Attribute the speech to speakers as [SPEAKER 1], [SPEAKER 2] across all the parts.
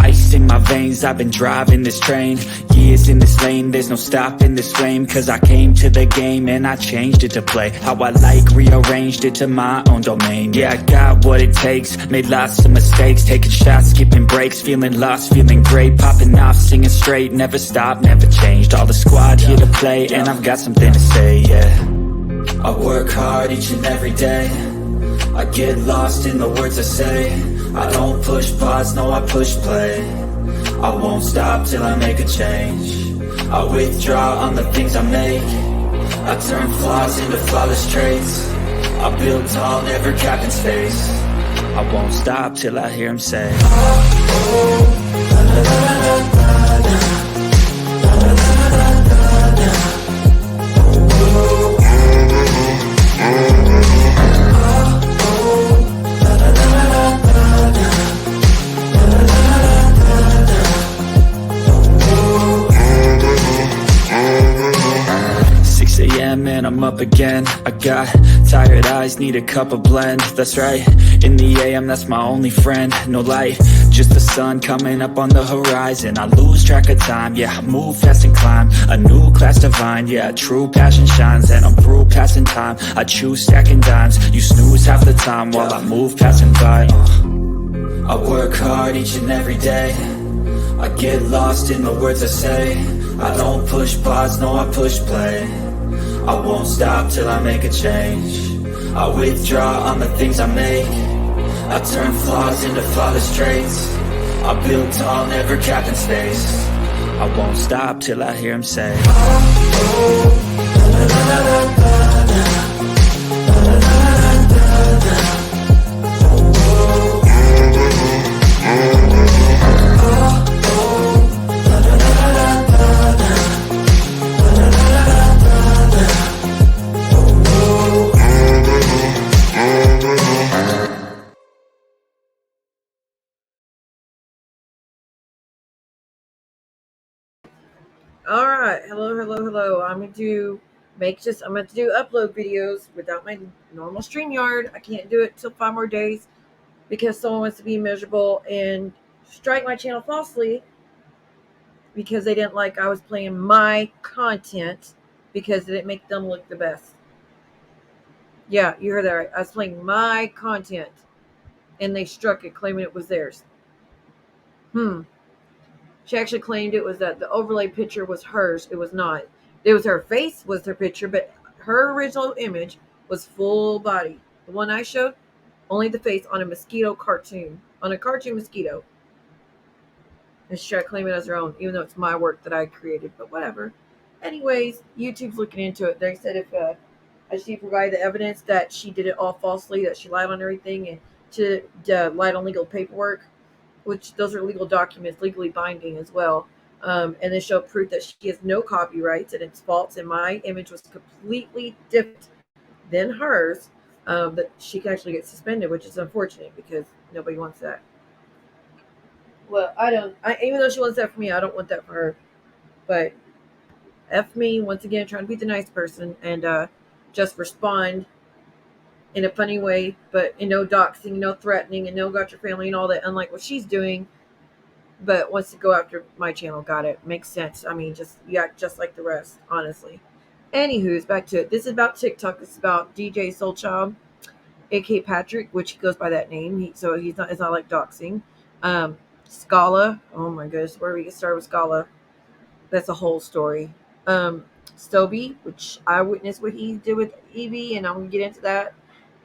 [SPEAKER 1] Ice in my veins, I've been driving this train. Years in this lane, there's no stopping this flame. Cause I came to the game and I changed it to play how I like, rearranged it to my own domain. Yeah, I got what it takes, made lots of mistakes, taking shots, skipping breaks, feeling lost, feeling great, popping off, singing straight, never stopped, never changed. All the squad here to play, and I've got something to say, yeah. I work hard each and every day, I get lost in the words I say. I don't push pause, no I push play. I won't stop till I make a change. I withdraw on the things I make. I turn flaws into flawless traits. I build tall, never capping space. I won't stop till I hear him say, oh, oh, la, la, la, la, la, la. And I'm up again. I got tired eyes, need a cup of blend. That's right, in the AM, that's my only friend. No light, just the sun coming up on the horizon. I lose track of time, yeah, I move fast and climb a new class divine, yeah, true passion shines. And I'm through passing time, I choose stacking dimes. You snooze half the time while I move passing by. I work hard each and every day, I get lost in the words I say. I don't push pause, no I push play. I won't stop till I make a change. I withdraw on the things I make. I turn flaws into flawless traits. I build tall, never capping space. I won't stop till I hear him say, oh, oh, la, la, la, la, la, la.
[SPEAKER 2] All right, hello. I'm going to upload videos without my normal StreamYard. I can't do it till 5 more days because someone wants to be miserable and strike my channel falsely because they didn't like I was playing my content because it didn't make them look the best. Yeah, you heard that right. I was playing my content and they struck it claiming it was theirs. She actually claimed it was that the overlay picture was hers. It was not. It was her face was her picture, but her original image was full body. The one I showed, only the face on a mosquito cartoon, on a cartoon mosquito. And she tried to claim it as her own, even though it's my work that I created, but whatever. Anyways, YouTube's looking into it. They said if she provided the evidence that she did it all falsely, that she lied on everything, and to lied on legal paperwork, which those are legal documents, legally binding as well. And they show proof that she has no copyrights and it's false. And my image was completely different than hers. That she can actually get suspended, which is unfortunate because nobody wants that. Well, even though she wants that for me, I don't want that for her. But F me, once again, trying to be the nice person and just respond in a funny way, but no doxing, no threatening, and no got your family and all that, unlike what she's doing, but wants to go after my channel. Got it. Makes sense. I mean, you act just like the rest, honestly. Anywho's, back to it. This is about TikTok. This is about DJSoulCHild, aka Patrick, which he goes by that name. It's not like doxing. Skolla. Oh my goodness, where we get started with Skolla? That's a whole story. Stoby, which I witnessed what he did with Evie, and I'm gonna get into that.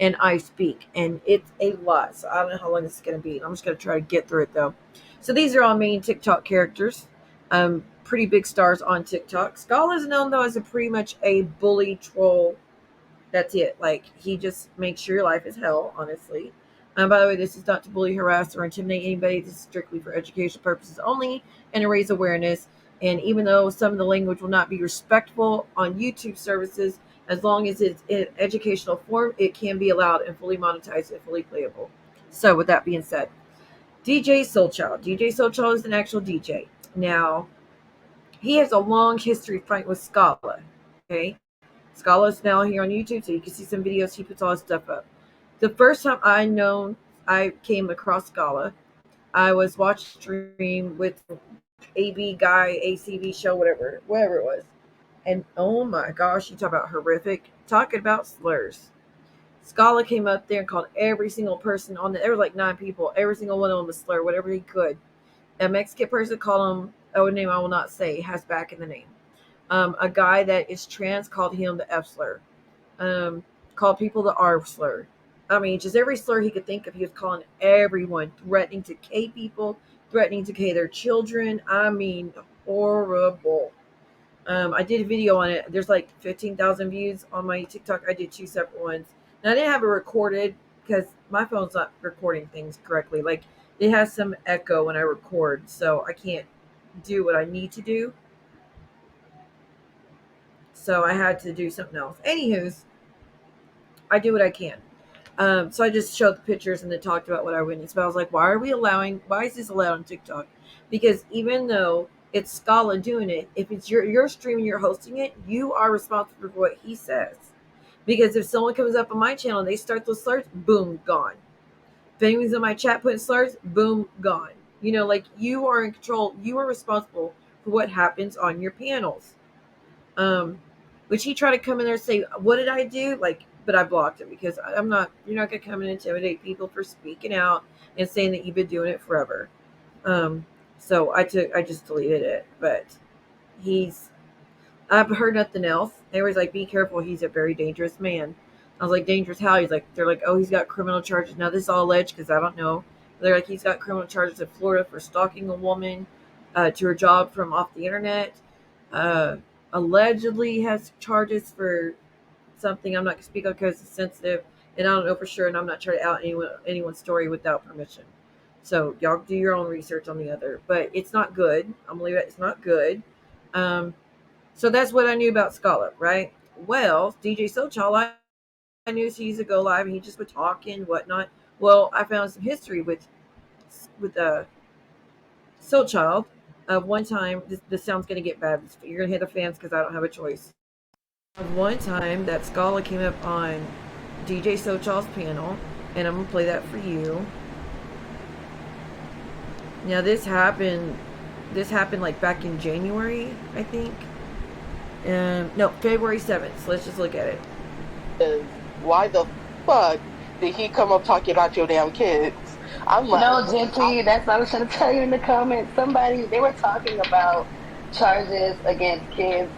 [SPEAKER 2] And ispeak, and it's a lot, so I don't know how long this is going to be. I'm just going to try to get through it though. So these are all main TikTok characters, pretty big stars on TikTok. Skolla is known though as pretty much a bully troll. That's it. Like, he just makes sure your life is hell, honestly. By the way, this is not to bully, harass, or intimidate anybody. This is strictly for educational purposes only and to raise awareness. And even though some of the language will not be respectful on YouTube services, as long as it's in educational form, it can be allowed and fully monetized and fully playable. So with that being said, DJSoulCHild. DJSoulCHild is an actual DJ. Now, he has a long history fighting with Skolla. Okay, Skolla's now here on YouTube, so you can see some videos. He puts all his stuff up. The first time I came across Skolla, I was watching stream with AB guy, ACB show, whatever it was, and oh my gosh, you talk about horrific, talking about slurs. Skolla came up there and called every single person on there was like 9 people, every single one of them a slur, whatever he could. A Mexican person called him a name I will not say, has back in the name. A guy that is trans called him the F slur. Called people the R slur. I mean, just every slur he could think of, he was calling everyone, threatening to K people, threatening to K their children. I mean, horrible. I did a video on it. There's like 15,000 views on my TikTok. I did 2 separate ones. And I didn't have it recorded because my phone's not recording things correctly. Like, it has some echo when I record, so I can't do what I need to do. So I had to do something else. Anywho's, I do what I can. So I just showed the pictures and then talked about what I witnessed. But I was like, why is this allowed on TikTok? Because even though it's Skolla doing it, if it's your stream and you're hosting it, you are responsible for what he says. Because if someone comes up on my channel and they start those slurs, boom, gone. If anyone's in my chat putting slurs, boom, gone. You know, like, you are in control. You are responsible for what happens on your panels. Which he tried to come in there and say, what did I do? Like, but I blocked it because you're not going to come and intimidate people for speaking out and saying that you've been doing it forever. So I just deleted it, but I've heard nothing else. They was like, be careful. He's a very dangerous man. I was like, dangerous how? They're like, oh, he's got criminal charges. Now this is all alleged because I don't know. They're like, he's got criminal charges in Florida for stalking a woman to her job from off the internet. Allegedly has charges for something I'm not going to speak on because it's sensitive and I don't know for sure, and I'm not trying to out anyone's story without permission. So y'all do your own research on the other, but it's not good. I'm gonna leave it. It's not good. So that's what I knew about Skolla, right? Well, DJSoulCHild, I knew he's a go live and he just would talk and whatnot. Well, I found some history with SoulCHild. One time, this sounds going to get bad. You're going to hit the fans because I don't have a choice. One time that Skolla came up on DJSoulCHild's panel, and I'm going to play that for you. Now this happened like back in January, I think. No, February 7th. So let's just look at it.
[SPEAKER 3] Why the fuck did he come up talking about your damn kids? I'm like,
[SPEAKER 4] no, Genty, that's what I was trying to tell you in the comments. They were talking about charges against kids,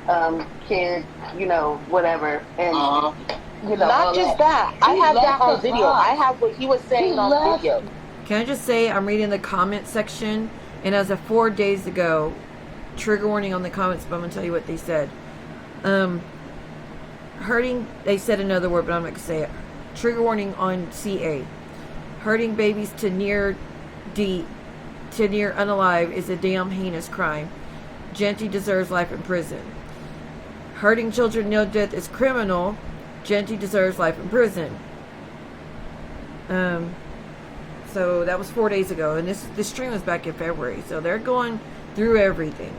[SPEAKER 4] whatever. And,
[SPEAKER 3] not just that. I have that on video. I have what he was saying on video.
[SPEAKER 2] Can I just say, I'm reading the comment section, and as of 4 days ago, trigger warning on the comments, but I'm going to tell you what they said. Hurting, they said another word, but I'm not going to say it. Trigger warning on CA. Hurting babies to near unalive is a damn heinous crime. Genty deserves life in prison. Hurting children near death is criminal. Genty deserves life in prison. So that was 4 days ago, and this stream was back in February. So they're going through everything.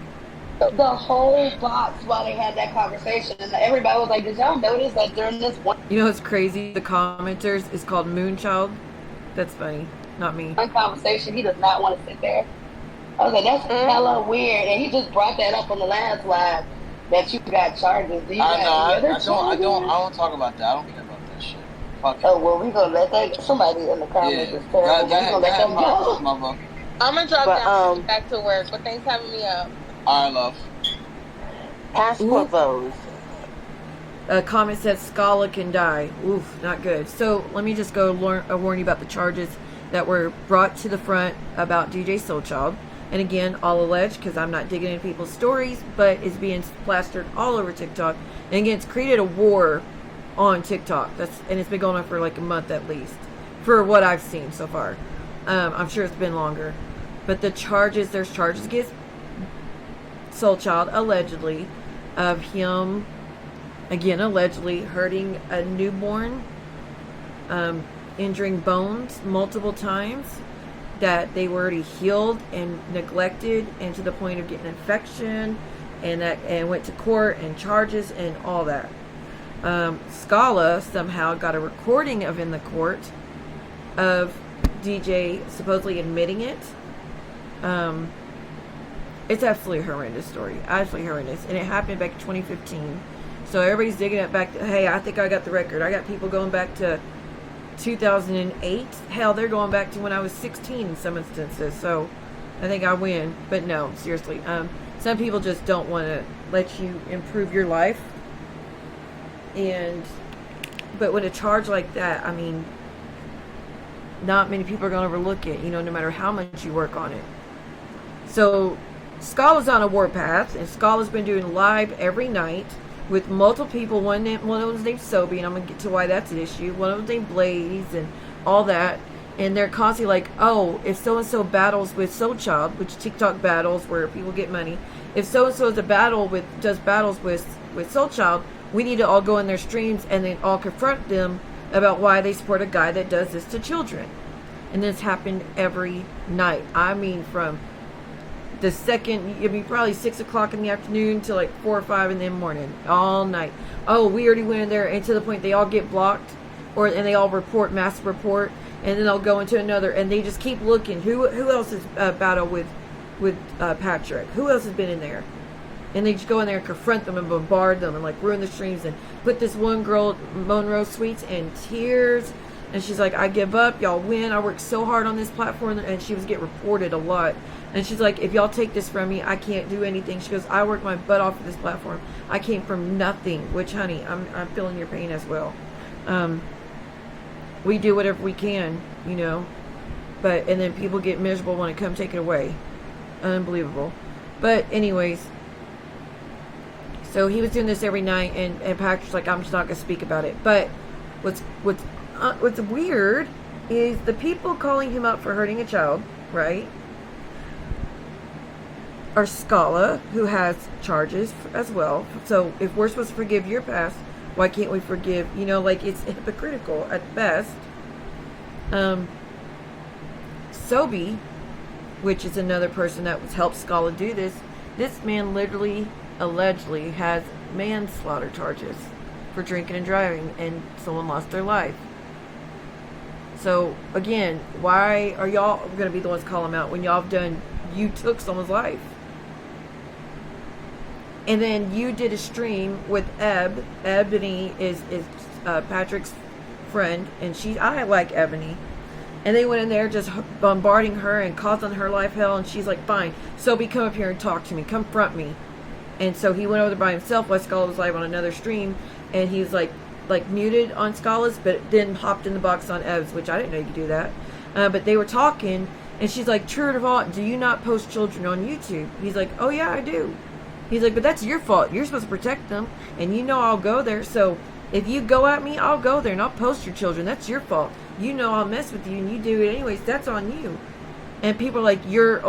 [SPEAKER 4] The whole box while they had that conversation, and everybody was like, "Did y'all notice that during this one?"
[SPEAKER 2] You know what's crazy? The commenters is called Moonchild. That's funny. Not me.
[SPEAKER 4] One conversation, he does not want to sit there. I was like, that's hella weird, and he just brought that up on the last live that you got charges.
[SPEAKER 5] I don't talk about that. I don't care about that shit. Fuck
[SPEAKER 4] oh well, we gonna let somebody in the comments is terrible. We gonna let them go.
[SPEAKER 6] I'm gonna drop down back to work, but thanks for having me up.
[SPEAKER 5] Alright, love.
[SPEAKER 3] Passport votes.
[SPEAKER 2] A comment said Skolla can die. Oof, not good. So let me just go warn you about the charges that were brought to the front about DJSoulCHild. And again, all alleged because I'm not digging into people's stories, but it's being plastered all over TikTok. And again, it's created a war on TikTok. And it's been going on for like a month at least, for what I've seen so far. I'm sure it's been longer. But there's charges against SoulCHild allegedly of him, again allegedly, hurting a newborn, injuring bones multiple times, that they were already healed and neglected, and to the point of getting infection, and went to court and charges and all that. Skolla somehow got a recording of in the court of DJ supposedly admitting it. It's absolutely horrendous story. Absolutely horrendous. And it happened back in 2015. So everybody's digging it back. Hey, I think I got the record. I got people going back to 2008. Hell, they're going back to when I was 16 in some instances. So I think I win. But no, seriously. Some people just don't want to let you improve your life. But with a charge like that, I mean, not many people are going to overlook it, no matter how much you work on it. So Skolla's on a warpath, and Skolla's been doing live every night with multiple people. One of them's named Sobe, and I'm going to get to why that's an issue. One of them's named Blaze, and all that. And they're constantly like, oh, if so-and-so battles with SoulCHild, which TikTok battles where people get money. If so-and-so does battles with SoulCHild, we need to all go in their streams and then all confront them about why they support a guy that does this to children. And this happened every night. I mean, from the second, probably 6 o'clock in the afternoon to like 4 or 5 in the morning, all night. Oh, we already went in there, and to the point they all get blocked, and they all mass report, and then they'll go into another, and they just keep looking. Who else has battled with Patrick? Who else has been in there? And they just go in there and confront them and bombard them and like ruin the streams and put this one girl, Monroe Sweets, in tears. And she's like, I give up. Y'all win. I worked so hard on this platform. And she was getting reported a lot. And she's like, if y'all take this from me, I can't do anything. She goes, I worked my butt off of this platform. I came from nothing. Which, honey, I'm feeling your pain as well. We do whatever we can, But, and then people get miserable when it comes take it away. Unbelievable. But anyways, so he was doing this every night, and Patrick's like, I'm just not going to speak about it. But what's weird is the people calling him out for hurting a child, right, are Skolla, who has charges as well. So if we're supposed to forgive your past, why can't we forgive, it's hypocritical at best. Sobe, which is another person that was helped Skolla do this man allegedly has manslaughter charges for drinking and driving, and someone lost their life. So again, why are y'all going to be the ones calling him out when you took someone's life? And then you did a stream with Ebony is Patrick's friend, and I like Ebony. And they went in there just bombarding her and causing her life hell, and she's like, fine, Sobe, come up here and talk to me, confront me. And so he went over there by himself while Skolla was live on another stream, and he was like muted on Skolla's, but then hopped in the box on Ev's, which I didn't know you could do that. But they were talking, and she's like, true or false, do you not post children on YouTube? He's like, oh yeah, I do. He's like, but that's your fault. You're supposed to protect them, and I'll go there. So if you go at me, I'll go there and I'll post your children. That's your fault. I'll mess with you, and you do it anyways. That's on you. And people are like, you're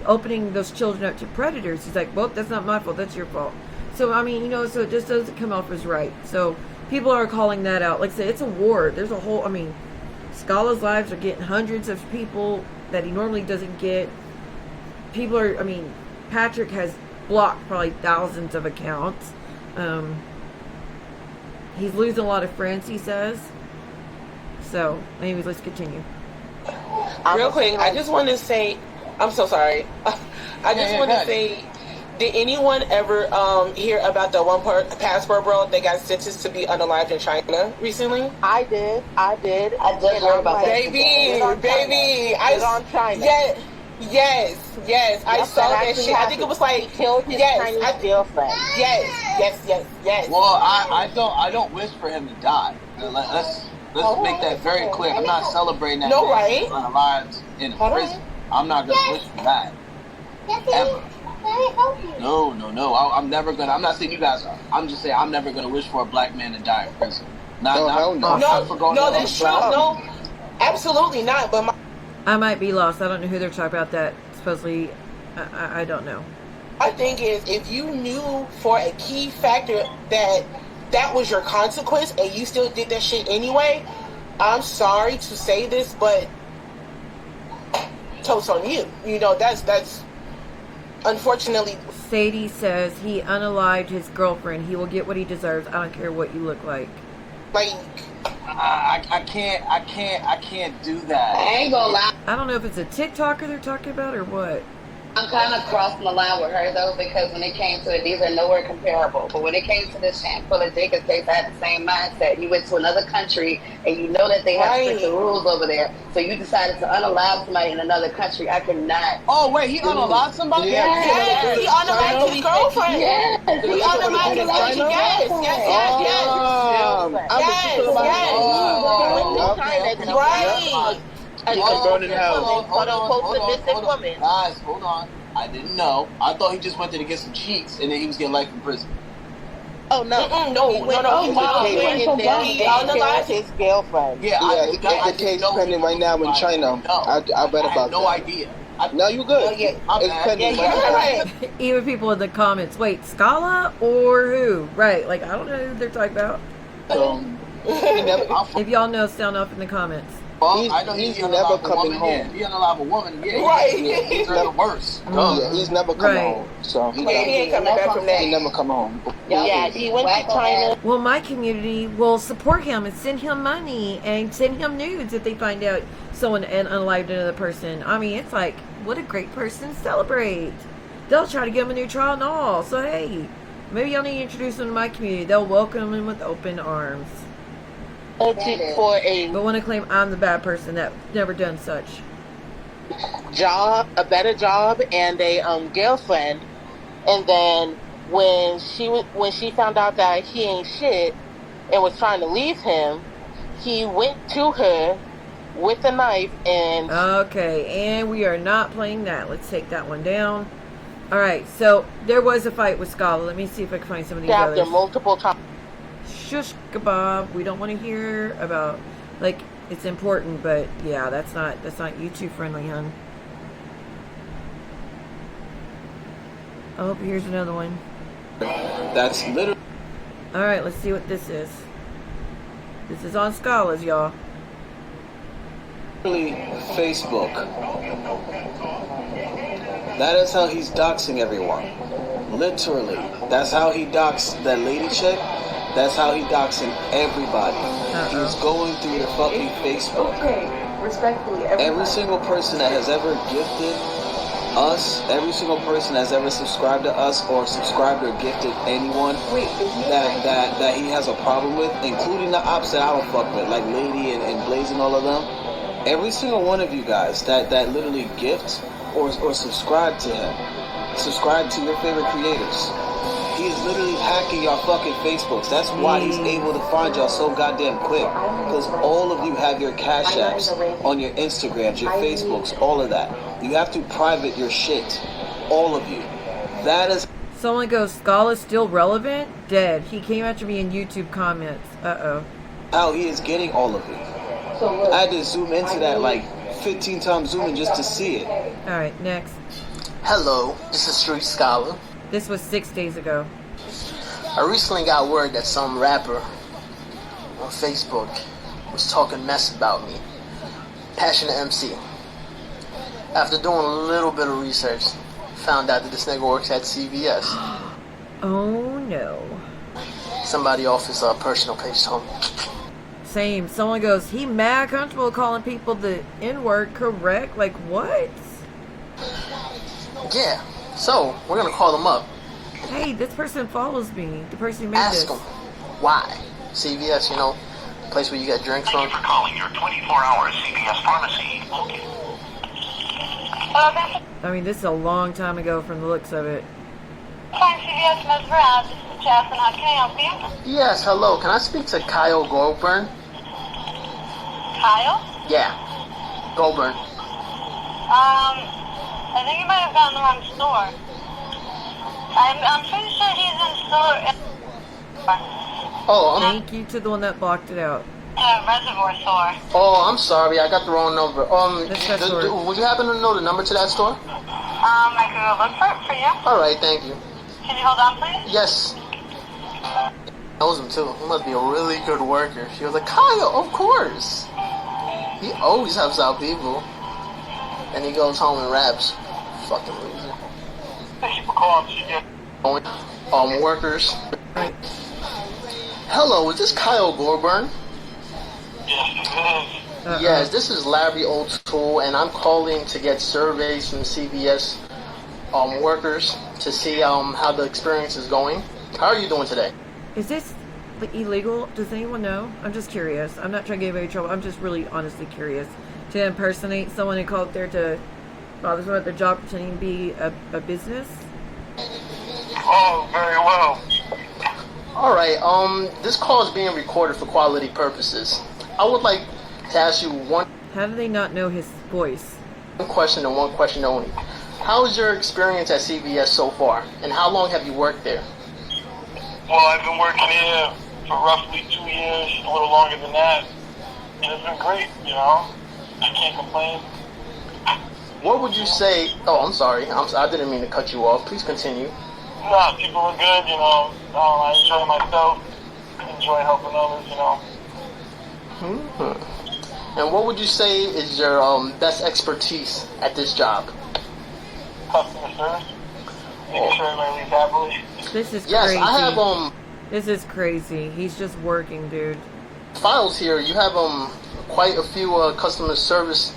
[SPEAKER 2] opening those children up to predators. He's like, well, that's not my fault. That's your fault. So I mean, so it just doesn't come off as right. So people are calling that out. Like I said, it's a war. There's a whole. Skolla's lives are getting hundreds of people that he normally doesn't get. People are. Patrick has blocked probably thousands of accounts. He's losing a lot of friends, he says. So, anyways, let's continue.
[SPEAKER 7] Real quick, I just want to say, I'm so sorry. I just want to say, did anyone ever hear about the one passport bro that got sentenced to be unalived in China recently?
[SPEAKER 3] I did. I just heard about that.
[SPEAKER 7] Baby.
[SPEAKER 3] It's on China.
[SPEAKER 7] Yes. I saw that shit. I think it was like
[SPEAKER 3] he killed his Chinese girlfriend.
[SPEAKER 7] Yes.
[SPEAKER 5] Well, I don't wish for him to die. Let's make that very clear. I'm not celebrating that man unalived in a prison. I'm not gonna wish for that. Ever. No. I'm never gonna. I'm not saying you guys are. I'm just saying I'm never gonna wish for a black man to die in prison.
[SPEAKER 7] No, that's true. No, absolutely not. But
[SPEAKER 2] I might be lost. I don't know who they're talking about. That supposedly, I don't know.
[SPEAKER 7] My thing is, if you knew for a key factor that was your consequence and you still did that shit anyway, I'm sorry to say this, but toast on you. That's unfortunately.
[SPEAKER 2] Sadie says he unalived his girlfriend. He will get what he deserves. I don't care what you look like.
[SPEAKER 7] Like,
[SPEAKER 5] I can't do that.
[SPEAKER 4] I ain't gonna lie.
[SPEAKER 2] I don't know if it's a TikToker they're talking about or what.
[SPEAKER 4] I'm kind of crossing the line with her though, because when it came to it, these are nowhere comparable. But when it came to this Shamfull of Jacobs case, I had the same mindset. You went to another country, and you know that they have stricter rules over there. So you decided to unallow somebody in another country. I cannot.
[SPEAKER 5] Oh wait, he unalived somebody?
[SPEAKER 7] yes, he unalived his girlfriend.
[SPEAKER 4] Yes,
[SPEAKER 7] He unalived his girlfriend. Yes. Right.
[SPEAKER 5] Guys, hold on. I didn't know. I thought he just went there to get some cheeks, and then he was getting life in prison.
[SPEAKER 7] Oh no, no. He unalived his girlfriend.
[SPEAKER 5] Yeah,
[SPEAKER 8] the case pending right now in China. I read about that.
[SPEAKER 5] No idea.
[SPEAKER 8] No, you good. It's pending.
[SPEAKER 2] Even people in the comments, wait, Skolla or who? Right, like, I don't know who they're talking about. If y'all know, sound off in the comments.
[SPEAKER 5] Well, I know he's never coming home. Yeah, he unalive a woman. Yeah,
[SPEAKER 7] right.
[SPEAKER 5] He's the worst.
[SPEAKER 8] Yeah, he's never coming home. So
[SPEAKER 7] he ain't coming back from that.
[SPEAKER 8] He never come home.
[SPEAKER 7] Yeah, he went to China.
[SPEAKER 2] Well, my community will support him and send him money and send him nudes if they find out someone unalived another person. I mean, it's like, what a great person to celebrate. They'll try to give him a new trial and all. So, hey, maybe y'all need to introduce him to my community. They'll welcome him with open arms.
[SPEAKER 7] But
[SPEAKER 2] want to claim I'm the bad person that never done such.
[SPEAKER 7] A better job, and a girlfriend. And then when she found out that he ain't shit and was trying to leave him, he went to her with a knife and...
[SPEAKER 2] Okay, and we are not playing that. Let's take that one down. All right, so there was a fight with Skolla. Let me see if I can find some of these others.
[SPEAKER 7] Stabbed him multiple times.
[SPEAKER 2] Shush kebab. We don't want to hear about, like, it's important, but yeah, that's not YouTube friendly, hon. Oh, here's another one.
[SPEAKER 5] That's literally.
[SPEAKER 2] All right, let's see what this is. This is on Skolla's, y'all.
[SPEAKER 5] Facebook. That is how he's doxing everyone. Literally. That's how he doxed that lady chick. That's how he doxing everybody. He's going through the fucking Facebook.
[SPEAKER 3] Okay, respectfully,
[SPEAKER 5] every single person that has ever gifted us, every single person that's ever subscribed to us or subscribed or gifted anyone that he has a problem with, including the ops that I don't fuck with, like Lady and Blaze and all of them. Every single one of you guys that literally gift or subscribe to him, subscribe to your favorite creators. He's literally hacking your fucking Facebooks. That's why he's able to find y'all so goddamn quick. Because all of you have your Cash Apps on your Instagrams, your Facebooks, all of that. You have to private your shit. All of you. That is...
[SPEAKER 2] Someone goes, Skolla's still relevant? Dead. He came after me in YouTube comments. Uh-oh.
[SPEAKER 5] How he is getting all of you. I had to zoom into that like 15 times zooming just to see it.
[SPEAKER 2] Alright, next.
[SPEAKER 9] Hello, this is Street Skolla.
[SPEAKER 2] This was 6 days ago.
[SPEAKER 9] I recently got word that some rapper on Facebook was talking mess about me. Passionate MC. After doing a little bit of research, found out that this nigga works at CVS.
[SPEAKER 2] Oh no.
[SPEAKER 9] Somebody off his personal page told me.
[SPEAKER 2] Same. Someone goes, he mad comfortable calling people the N-word, correct? Like what?
[SPEAKER 9] Yeah. So, we're gonna call them up.
[SPEAKER 2] Hey, this person follows me. The person who made
[SPEAKER 9] Ask
[SPEAKER 2] this.
[SPEAKER 9] them why. CVS, you know, place where you get drinks from.
[SPEAKER 10] Thank you for calling your 24-hour CVS pharmacy. Okay.
[SPEAKER 2] I mean, this is a long time ago from the looks of it.
[SPEAKER 10] Fine, CVS, Ms. Brown. This is Jasmine. How can I help you?
[SPEAKER 9] Yes, hello. Can I speak to Kyle Goldburn?
[SPEAKER 10] Kyle?
[SPEAKER 9] Yeah. Goldburn.
[SPEAKER 10] I think you might have gotten the wrong store. I'm pretty sure he's in store.
[SPEAKER 9] Oh,
[SPEAKER 2] thank you to the one that blocked it out.
[SPEAKER 10] Reservoir store.
[SPEAKER 9] Oh, I'm sorry. I got the wrong number. Would you happen to know the number to that store?
[SPEAKER 10] I can go look for it for you.
[SPEAKER 9] All right, thank you.
[SPEAKER 10] Can you hold on, please?
[SPEAKER 9] Yes. Knows him too. He must be a really good worker. She was like, Kyle, of course. He always helps out people. And he goes home and raps. Fucking loser.
[SPEAKER 11] Thank you for calling, CJ.
[SPEAKER 9] Workers. Hello, is this Kyle Gorburn?
[SPEAKER 11] Yes, it is.
[SPEAKER 9] Yes, this is Larry O'Toole, and I'm calling to get surveys from CBS workers to see how the experience is going. How are you doing today?
[SPEAKER 2] Is this illegal? Does anyone know? I'm just curious. I'm not trying to get anybody in trouble. I'm just really honestly curious to impersonate someone and call up there to bother someone at their job pretending to be a business.
[SPEAKER 11] Oh, very well.
[SPEAKER 9] All right. This call is being recorded for quality purposes. I would like to ask you one.
[SPEAKER 2] How do they not know his voice?
[SPEAKER 9] One question and one question only. How is your experience at CBS so far, and how long have you worked there?
[SPEAKER 11] Well, I've been working here for roughly 2 years, a little longer than that, and it's been great, you know. I can't complain.
[SPEAKER 9] What would you say? Oh, I'm sorry. I didn't mean to cut you off. Please continue.
[SPEAKER 11] Nah, people are good, you know. I enjoy myself, enjoy helping others, you know.
[SPEAKER 9] Mm-hmm. And what would you say is your best expertise at this job?
[SPEAKER 11] Customer service. Making sure everybody leaves happily.
[SPEAKER 2] This is
[SPEAKER 9] yes,
[SPEAKER 2] crazy.
[SPEAKER 9] I have
[SPEAKER 2] This is crazy. He's just working, dude.
[SPEAKER 9] Files here. You have quite a few customer service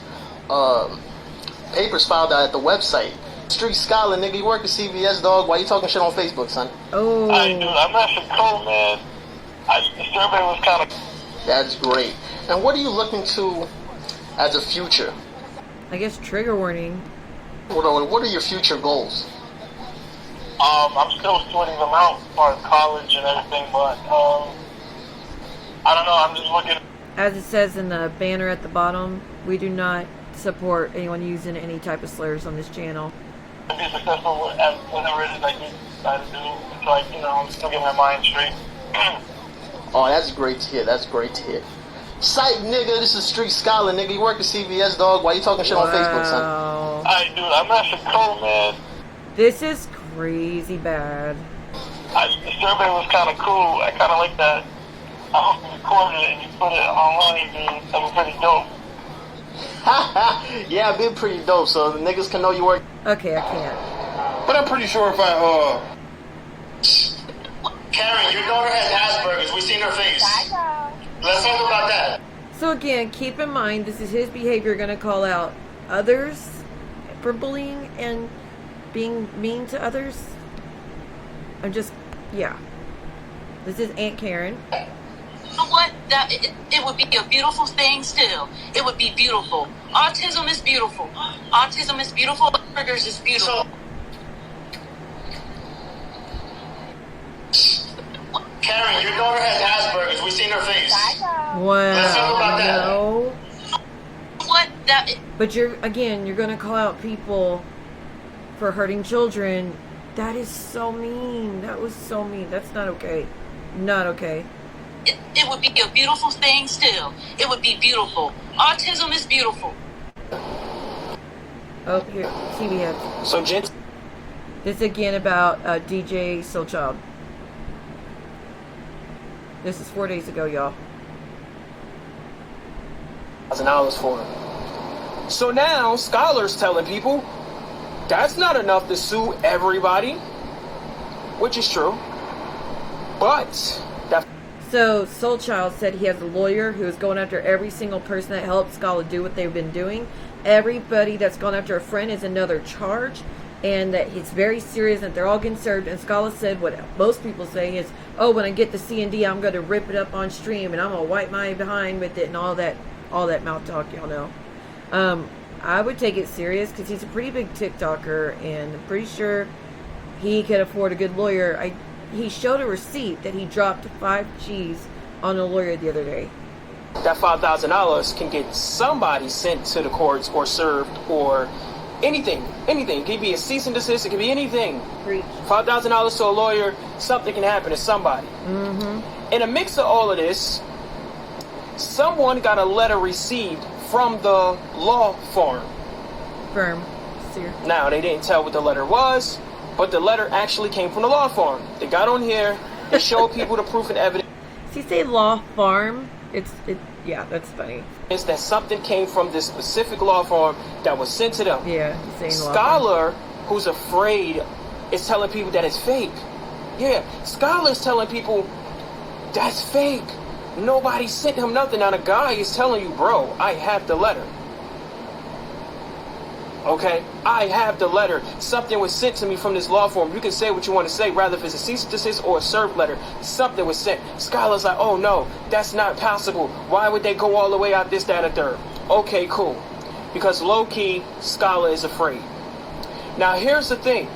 [SPEAKER 9] papers filed out at the website. Street Skolla, nigga, you work at CBS, dog. Why you talking shit on Facebook, son?
[SPEAKER 2] Oh.
[SPEAKER 11] Dude, I'm actually cold, man. The survey was kind of...
[SPEAKER 9] That's great. And what are you looking to as a future?
[SPEAKER 2] I guess trigger warning.
[SPEAKER 9] What are your future goals?
[SPEAKER 11] I'm still sorting them out for college and everything, but I don't know. I'm just looking.
[SPEAKER 2] As it says in the banner at the bottom, we do not support anyone using any type of slurs on this channel.
[SPEAKER 11] To be successful at whatever it is I decide to do, it's like, you know, I'm still getting my mind straight.
[SPEAKER 9] Oh, that's great to hear. That's great to hear. Psych, nigga, this is Street Skolla, nigga. You work at CBS, dog. Why you talking shit on Facebook, son?
[SPEAKER 11] Alright, dude, I'm actually cold, man.
[SPEAKER 2] This is crazy bad.
[SPEAKER 11] The survey was kind of cool. I kind of like that. I hope you recorded it and you put it online, dude. That was pretty dope.
[SPEAKER 9] Yeah, I've been pretty dope, so the niggas can know you work.
[SPEAKER 2] Okay, I can't.
[SPEAKER 12] But I'm pretty sure if I,
[SPEAKER 9] Karen, your daughter has Asperger's. We've seen her face. Let's talk about that.
[SPEAKER 2] So again, keep in mind, this is his behavior going to call out others for bullying and being mean to others. Yeah. This is Aunt Karen.
[SPEAKER 13] What? It would be a beautiful thing still. It would be beautiful. Autism is beautiful. Autism is beautiful. Asperger's is beautiful.
[SPEAKER 9] Karen, your daughter has Asperger's. We've seen her face.
[SPEAKER 2] Wow.
[SPEAKER 9] Let's talk about that.
[SPEAKER 2] No.
[SPEAKER 13] What?
[SPEAKER 2] But you're going to call out people for hurting children. That is so mean. That was so mean. That's not okay. Not okay.
[SPEAKER 13] It would be a beautiful thing still. It would be beautiful. Autism is beautiful.
[SPEAKER 2] Oh, here. CBS.
[SPEAKER 7] So, gents.
[SPEAKER 2] This again about DJSoulCHild. This is 4 days ago, y'all.
[SPEAKER 7] $1,000 for him. So now, scholars telling people that's not enough to sue everybody, which is true. But
[SPEAKER 2] so SoulCHild said he has a lawyer who is going after every single person that helped Skolla do what they've been doing. Everybody that's gone after a friend is another charge, and that it's very serious, and they're all getting served. And Skolla said what most people say is, oh, when I get the C&D, I'm going to rip it up on stream, and I'm going to wipe my behind with it, and all that mouth talk, y'all know. I would take it serious because he's a pretty big TikToker, and I'm pretty sure he could afford a good lawyer. He showed a receipt that he dropped 5 G's on a lawyer the other day.
[SPEAKER 7] That $5,000 can get somebody sent to the courts or served or anything. Anything. It could be a cease and desist. It could be anything. $5,000 to a lawyer, something can happen to somebody.
[SPEAKER 2] Mm-hmm.
[SPEAKER 7] In a mix of all of this, someone got a letter received from the law firm. Now, they didn't tell what the letter was, but the letter actually came from the law firm. They got on here, they showed people the proof and evidence.
[SPEAKER 2] Does he say law farm? Yeah, that's funny.
[SPEAKER 7] It's that something came from this specific law firm that was sent to them.
[SPEAKER 2] Yeah, he's saying law
[SPEAKER 7] Scholar, who's afraid is telling people that it's fake. Yeah, Skolla's telling people that's fake. Nobody sent him nothing. Now the guy is telling you, bro, I have the letter. Okay, I have the letter. Something was sent to me from this law firm. You can say what you want to say, rather if it's a cease and desist or a serve letter. Something was sent. Skolla's like, oh no, that's not possible. Why would they go all the way out this, that, and third? Okay, cool. Because low-key, Skolla is afraid. Now here's the thing.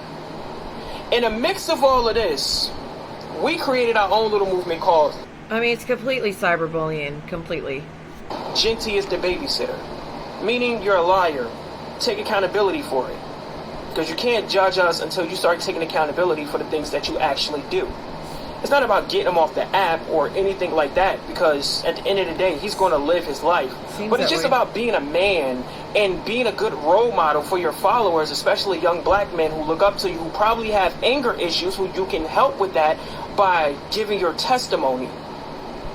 [SPEAKER 7] In a mix of all of this, we created our own little movement called...
[SPEAKER 2] I mean, it's completely cyberbullying. Completely.
[SPEAKER 7] Genty is the babysitter. Meaning you're a liar. Take accountability for it. Because you can't judge us until you start taking accountability for the things that you actually do. It's not about getting him off the app or anything like that, because at the end of the day, he's going to live his life. But it's just about being a man and being a good role model for your followers, especially young black men who look up to you, who probably have anger issues, who you can help with that by giving your testimony.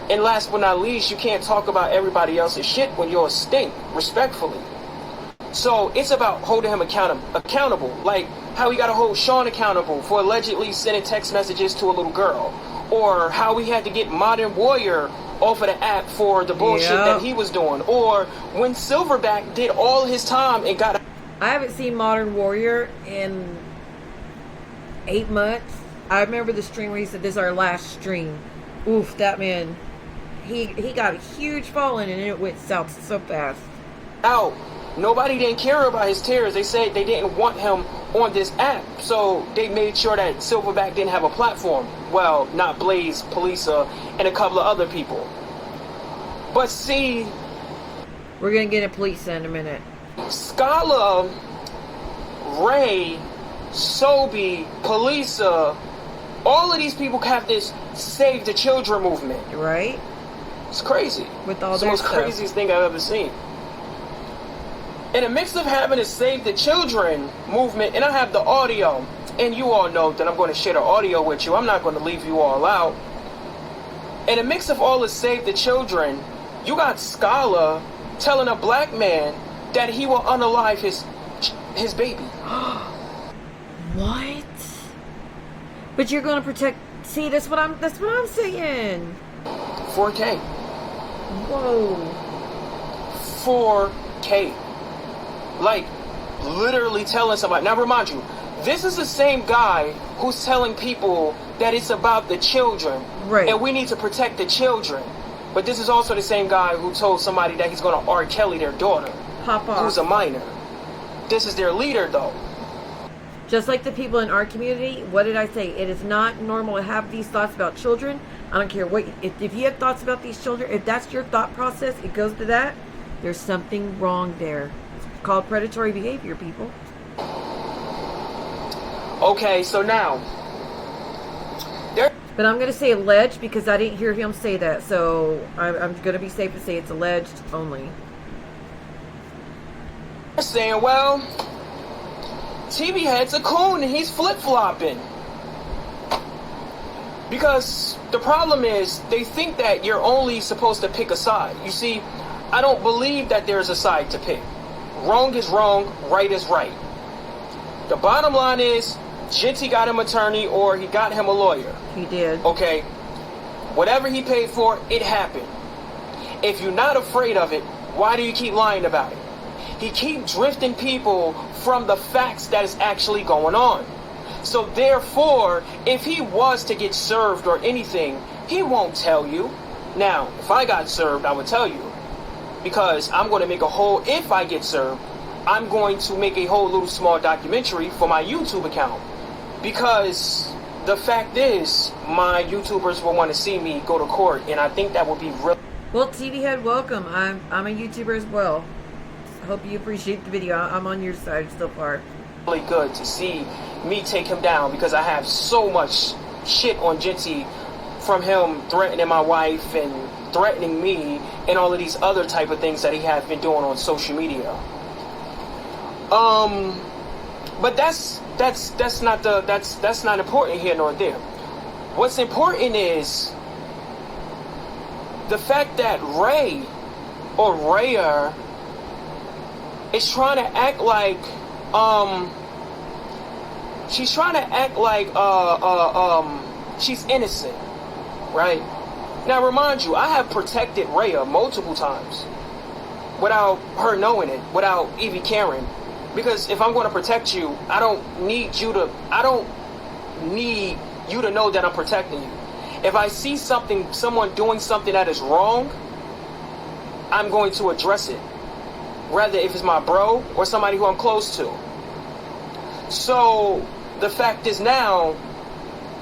[SPEAKER 7] And last but not least, you can't talk about everybody else's shit when you're a stink, respectfully. So it's about holding him accountable, like how we got to hold Sean accountable for allegedly sending text messages to a little girl, or how we had to get Modern Warrior off of the app for the bullshit that he was doing, or when Silverback did all his time and got...
[SPEAKER 2] I haven't seen Modern Warrior in 8 months. I remember the stream where he said, this is our last stream. Oof, that man, he got a huge following and it went south so fast.
[SPEAKER 7] Out. Nobody didn't care about his tears. They said they didn't want him on this app, so they made sure that Silverback didn't have a platform. Well, not Blaze, Polisa, and a couple of other people. But see...
[SPEAKER 2] We're gonna get a police in a minute.
[SPEAKER 7] Skolla, Ray, Sobi, Polisa, all of these people have this Save the Children movement.
[SPEAKER 2] Right?
[SPEAKER 7] It's crazy.
[SPEAKER 2] With all
[SPEAKER 7] it's the most craziest thing I've ever seen. In a mix of having a Save the Children movement, and I have the audio, and you all know that I'm going to share the audio with you. I'm not going to leave you all out. In a mix of all the Save the Children, you got Skolla telling a black man that he will unalive his baby.
[SPEAKER 2] What? But you're going to protect... See, that's what I'm saying.
[SPEAKER 7] 4K.
[SPEAKER 2] Whoa.
[SPEAKER 7] 4K. Like, literally telling somebody. Now, remind you, this is the same guy who's telling people that it's about the children.
[SPEAKER 2] Right.
[SPEAKER 7] And we need to protect the children. But this is also the same guy who told somebody that he's going to R. Kelly their daughter.
[SPEAKER 2] Pop off.
[SPEAKER 7] Who's a minor. This is their leader, though.
[SPEAKER 2] Just like the people in our community, what did I say? It is not normal to have these thoughts about children. I don't care what... If you have thoughts about these children, if that's your thought process, it goes to that, there's something wrong there. Called predatory behavior, people.
[SPEAKER 7] Okay, so now
[SPEAKER 2] but I'm gonna say alleged because I didn't hear him say that, so I'm gonna be safe to say it's alleged only.
[SPEAKER 7] They're saying, well, TV Head's a coon and he's flip-flopping. Because the problem is they think that you're only supposed to pick a side. You see, I don't believe that there's a side to pick. Wrong is wrong, right is right. The bottom line is, Genty got him an attorney or he got him a lawyer.
[SPEAKER 2] He did.
[SPEAKER 7] Okay. Whatever he paid for, it happened. If you're not afraid of it, why do you keep lying about it? He keep drifting people from the facts that is actually going on. So therefore, if he was to get served or anything, he won't tell you. Now, if I got served, I would tell you. Because I'm going to make a whole, if I get served, I'm going to make a whole little small documentary for my YouTube account. Because the fact is, my YouTubers will want to see me go to court, and I think that would be real.
[SPEAKER 2] Well, TV Head, welcome. I'm a YouTuber as well. I hope you appreciate the video. I'm on your side so far.
[SPEAKER 7] Really good to see me take him down, because I have so much shit on Genty from him threatening my wife and threatening me and all of these other type of things that he has been doing on social media. But that's not important here nor there. What's important is the fact that Ray or Rayer is trying to act like she's trying to act like she's innocent, right? Now, remind you, I have protected Rhea multiple times without her knowing it, without Evie caring. Because if I'm going to protect you, I don't need you to know that I'm protecting you. If I see someone doing something that is wrong, I'm going to address it. Rather if it's my bro or somebody who I'm close to. So the fact is now,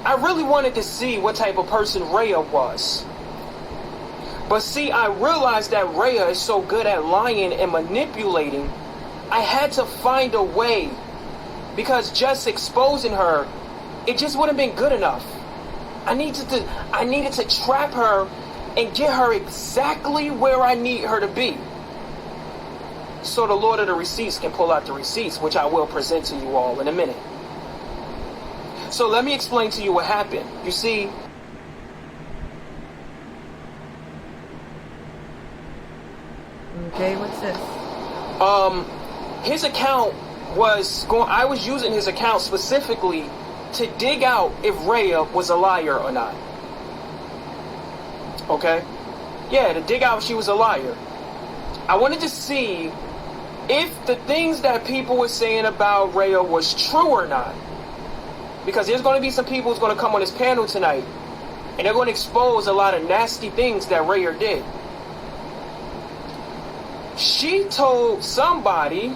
[SPEAKER 7] I really wanted to see what type of person Rhea was. But see, I realized that Rhea is so good at lying and manipulating, I had to find a way, because just exposing her, it just wouldn't have been good enough. I needed to trap her and get her exactly where I need her to be. So the Lord of the Receipts can pull out the receipts, which I will present to you all in a minute. So let me explain to you what happened. You see,
[SPEAKER 2] okay, what's this?
[SPEAKER 7] His account I was using his account specifically to dig out if Rhea was a liar or not. Okay? Yeah, to dig out if she was a liar. I wanted to see if the things that people were saying about Rhea was true or not. Because there's going to be some people who's going to come on this panel tonight, and they're going to expose a lot of nasty things that Rhea did. She told somebody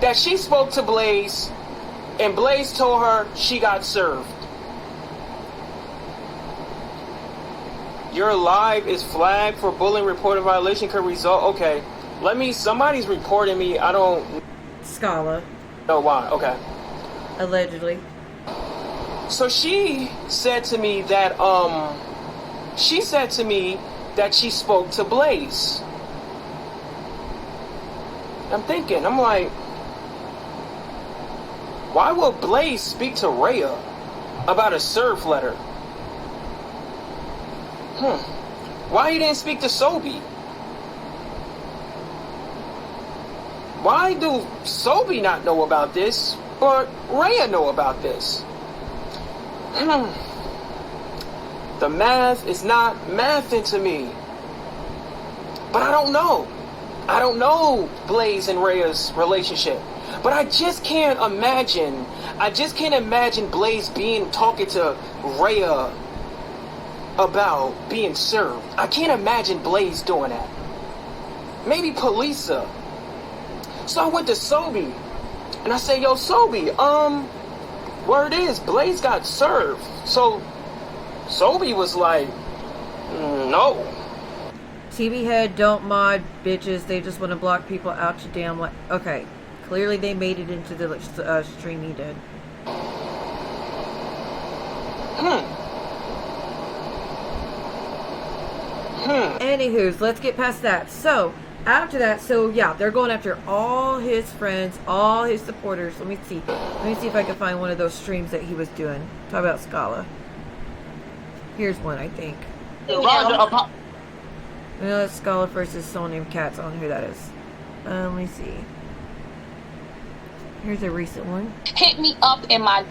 [SPEAKER 7] that she spoke to Blaze, and Blaze told her she got served. Your live is flagged for bullying. Reported violation could result. Okay, somebody's reporting me. I don't.
[SPEAKER 2] Skolla.
[SPEAKER 7] know why. Okay.
[SPEAKER 2] Allegedly.
[SPEAKER 7] So she said to me that she spoke to Blaze. I'm like, why will Blaze speak to Rhea about a serve letter? Why he didn't speak to Sobi? Why do Sobi not know about this, but Rhea know about this? The math is not mathing to me. But I don't know. I don't know Blaze and Rhea's relationship. But I just can't imagine Blaze talking to Rhea about being served. I can't imagine Blaze doing that. Maybe Polisa. So I went to Sobi and I said, yo, Sobi, word is Blaze got served. So Sobi was like, no.
[SPEAKER 2] TV head, don't mod bitches. They just want to block people out your damn life. Okay, clearly they made it into the stream he did. Anywho's, let's get past that. So after that, yeah, they're going after all his friends, all his supporters. Let me see if I can find one of those streams that he was doing. Talk about Skolla. Here's one, I think. It's Skolla versus someone named Cats. I don't know who that is. Let me see. Here's a recent one.
[SPEAKER 3] Hit me up in my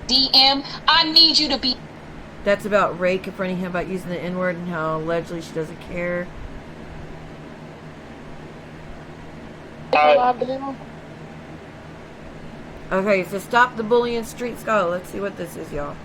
[SPEAKER 3] DM. I need you to be.
[SPEAKER 2] That's about Ray confronting him about using the N-word and how allegedly she doesn't care. Okay, so stop the bullying street Skolla. Let's see what this is, y'all.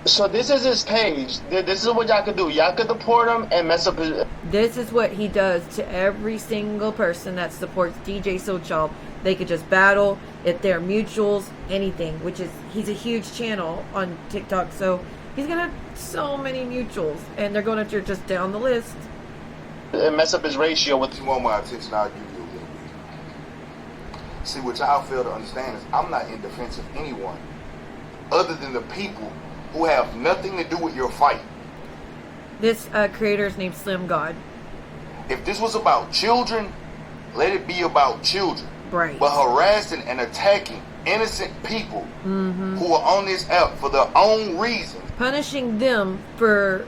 [SPEAKER 8] So this is his page. This is what y'all could do. Y'all could deport him and mess up his...
[SPEAKER 2] This is what he does to every single person that supports DJSoulCHild. They could just battle if they're mutuals, anything, which is, he's a huge channel on TikTok, so he's gonna have so many mutuals, and they're going after just down the list.
[SPEAKER 8] And mess up his ratio with...
[SPEAKER 12] If you want my attention, I'll give you a little bit. See, what y'all fail to understand is I'm not in defense of anyone other than the people who have nothing to do with your fight.
[SPEAKER 2] This creator is named Slim God.
[SPEAKER 12] If this was about children, let it be about children.
[SPEAKER 2] Right.
[SPEAKER 12] But harassing and attacking innocent people who are on this app for their own reasons.
[SPEAKER 2] Punishing them for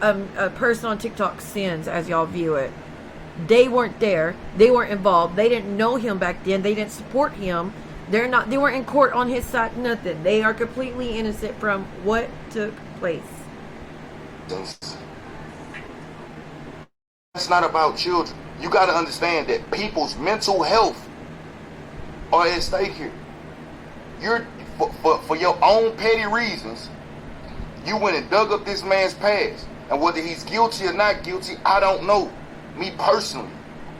[SPEAKER 2] a person on TikTok sends as y'all view it. They weren't there. They weren't involved. They didn't know him back then. They didn't support him. They weren't in court on his side, nothing. They are completely innocent from what took place.
[SPEAKER 12] It's not about children. You got to understand that people's mental health are at stake here. You're for your own petty reasons, you went and dug up this man's past. And whether he's guilty or not guilty, I don't know. Me personally,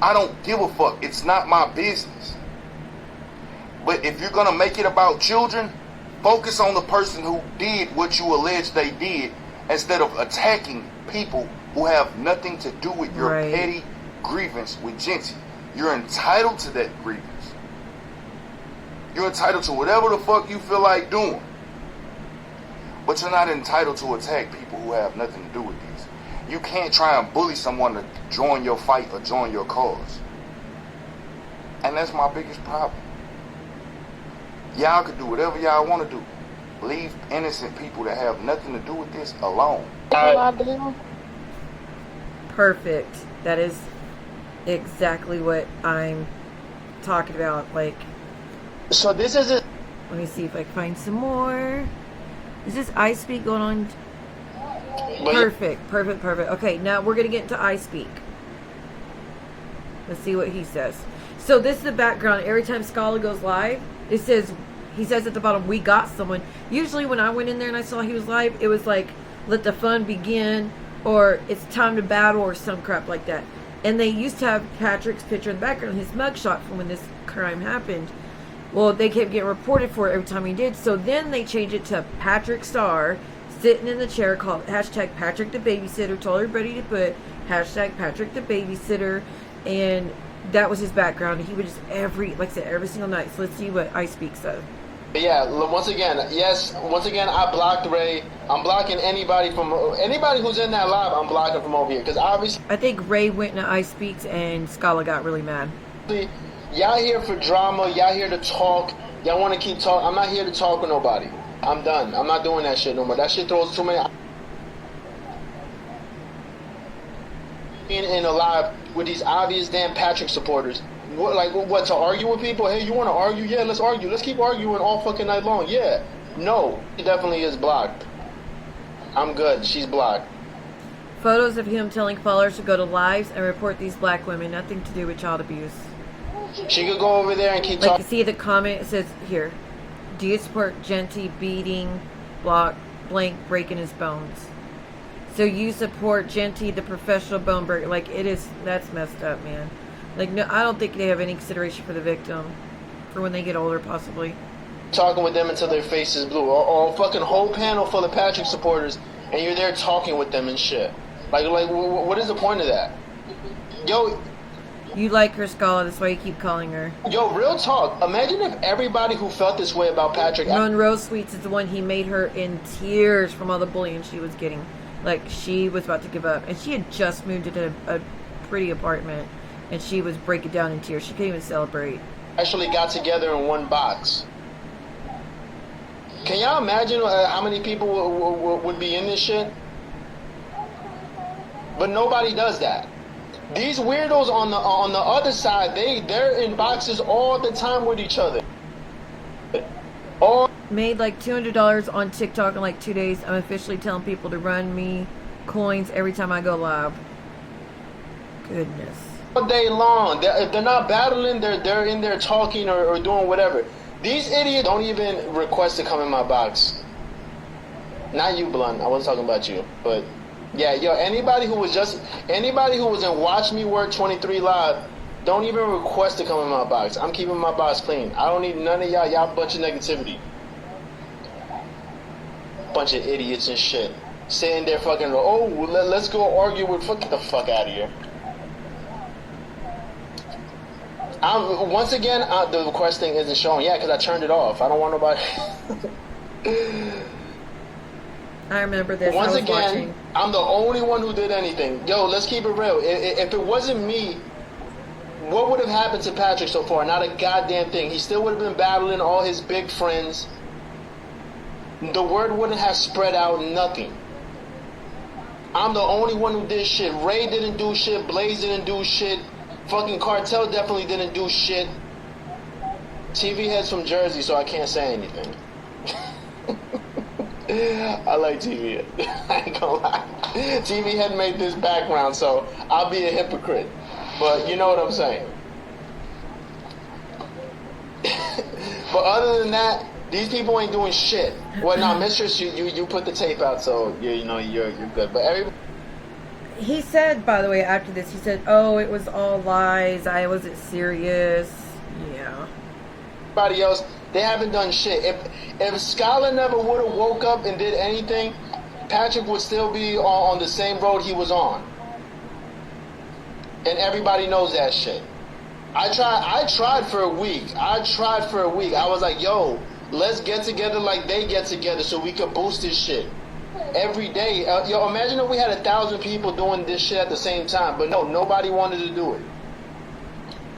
[SPEAKER 12] I don't give a fuck. It's not my business. But if you're gonna make it about children, focus on the person who did what you allege they did, instead of attacking people who have nothing to do with your petty grievance with Genty. You're entitled to that grievance. You're entitled to whatever the fuck you feel like doing. But you're not entitled to attack people who have nothing to do with this. You can't try and bully someone to join your fight or join your cause. And that's my biggest problem. Y'all could do whatever y'all want to do. Leave innocent people that have nothing to do with this alone.
[SPEAKER 2] Perfect. That is exactly what I'm talking about. Like,
[SPEAKER 8] so this is it.
[SPEAKER 2] Let me see if I can find some more. Is this ispeak going on? Perfect. Okay, now we're gonna get into ispeak. Let's see what he says. So this is the background. Every time Skolla goes live, it says, he says at the bottom, "We got someone." Usually when I went in there and I saw he was live, it was like, "Let the fun begin," or "It's time to battle," or some crap like that. And they used to have Patrick's picture in the background, his mugshot from when this crime happened. Well, they kept getting reported for it every time he did. So then they changed it to Patrick Star sitting in the chair, called hashtag Patrick the Babysitter, told everybody to put hashtag Patrick the Babysitter, and that was his background. He would just every single night. So let's see what ispeak says.
[SPEAKER 9] Yeah, once again, I blocked Ray. I'm blocking anybody who's in that live. I'm blocking from over here, because obviously
[SPEAKER 2] I think Ray went into ispeaks and Skolla got really mad.
[SPEAKER 9] Y'all here for drama. Y'all here to talk. Y'all want to keep talking. I'm not here to talk with nobody. I'm done. I'm not doing that shit no more. That shit throws too many. In a live with these obvious damn Patrick supporters. What, to argue with people? Hey, you want to argue? Yeah, let's argue. Let's keep arguing all fucking night long. Yeah. No, she definitely is blocked. I'm good. She's blocked.
[SPEAKER 2] Photos of him telling followers to go to lives and report these black women. Nothing to do with child abuse.
[SPEAKER 9] She could go over there and keep talking.
[SPEAKER 2] Like, you see the comment, it says here, "Do you support Genty beating, blank, breaking his bones?" So you support Genty, the professional bone breaker. Like, that's messed up, man. Like, no, I don't think they have any consideration for the victim, for when they get older, possibly.
[SPEAKER 9] Talking with them until their face is blue, or fucking whole panel full of Patrick supporters, and you're there talking with them and shit. Like, what is the point of that? Yo,
[SPEAKER 2] you like her, Skolla, that's why you keep calling her.
[SPEAKER 9] Yo, real talk. Imagine if everybody who felt this way about Patrick...
[SPEAKER 2] Monroe Sweets is the one he made her in tears from all the bullying she was getting. Like, she was about to give up. And she had just moved into a pretty apartment. And she was breaking down in tears. She couldn't even celebrate.
[SPEAKER 9] Actually got together in one box. Can y'all imagine how many people would be in this shit? But nobody does that. These weirdos on the other side, they're in boxes all the time with each other.
[SPEAKER 2] Made like $200 on TikTok in like 2 days. I'm officially telling people to run me coins every time I go live. Goodness.
[SPEAKER 9] All day long. If they're not battling, they're in there talking or doing whatever. These idiots don't even request to come in my box. Not you, Blunt. I wasn't talking about you, but. Yeah, yo, anybody who was in Watch Me Work 23 Live, don't even request to come in my box. I'm keeping my box clean. I don't need none of y'all. Y'all bunch of negativity. Bunch of idiots and shit. Sitting there fucking, let's go argue with, get the fuck out of here. Once again, the request thing isn't showing. Yeah, because I turned it off. I don't want nobody...
[SPEAKER 2] I remember this.
[SPEAKER 9] Once again, I'm the only one who did anything. Yo, let's keep it real. If it wasn't me, what would have happened to Patrick so far? Not a goddamn thing. He still would have been battling all his big friends. The word wouldn't have spread out, nothing. I'm the only one who did shit. Ray didn't do shit. Blaze didn't do shit. Fucking Cartel definitely didn't do shit. TV Head's from Jersey, so I can't say anything. I like TV Head. I ain't gonna lie. TV Head made this background, so I'll be a hypocrite. But you know what I'm saying. But other than that, these people ain't doing shit. Well, now, Mistress, you put the tape out, so you're good. But everybody.
[SPEAKER 2] He said, by the way, after this, he said, "Oh, it was all lies. I wasn't serious." Yeah.
[SPEAKER 9] Everybody else, they haven't done shit. If Skolla never would have woke up and did anything, Patrick would still be on the same road he was on. And everybody knows that shit. I tried for a week. I was like, yo, let's get together like they get together so we could boost this shit. Every day. Yo, imagine if we had 1,000 people doing this shit at the same time. But no, nobody wanted to do it.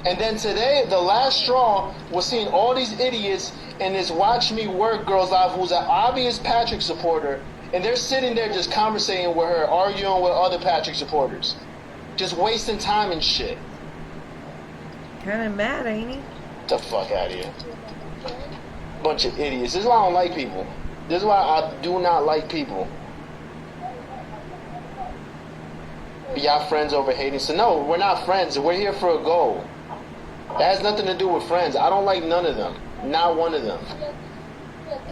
[SPEAKER 9] And then today, the last straw was seeing all these idiots in this Watch Me Work girl's live who's an obvious Patrick supporter. And they're sitting there just conversating with her, arguing with other Patrick supporters. Just wasting time and shit.
[SPEAKER 2] Kind of mad, ain't he?
[SPEAKER 9] Get the fuck out of here. Bunch of idiots. This is why I don't like people. This is why I do not like people. Be y'all friends over hating? So no, we're not friends. We're here for a goal. That has nothing to do with friends. I don't like none of them. Not one of them.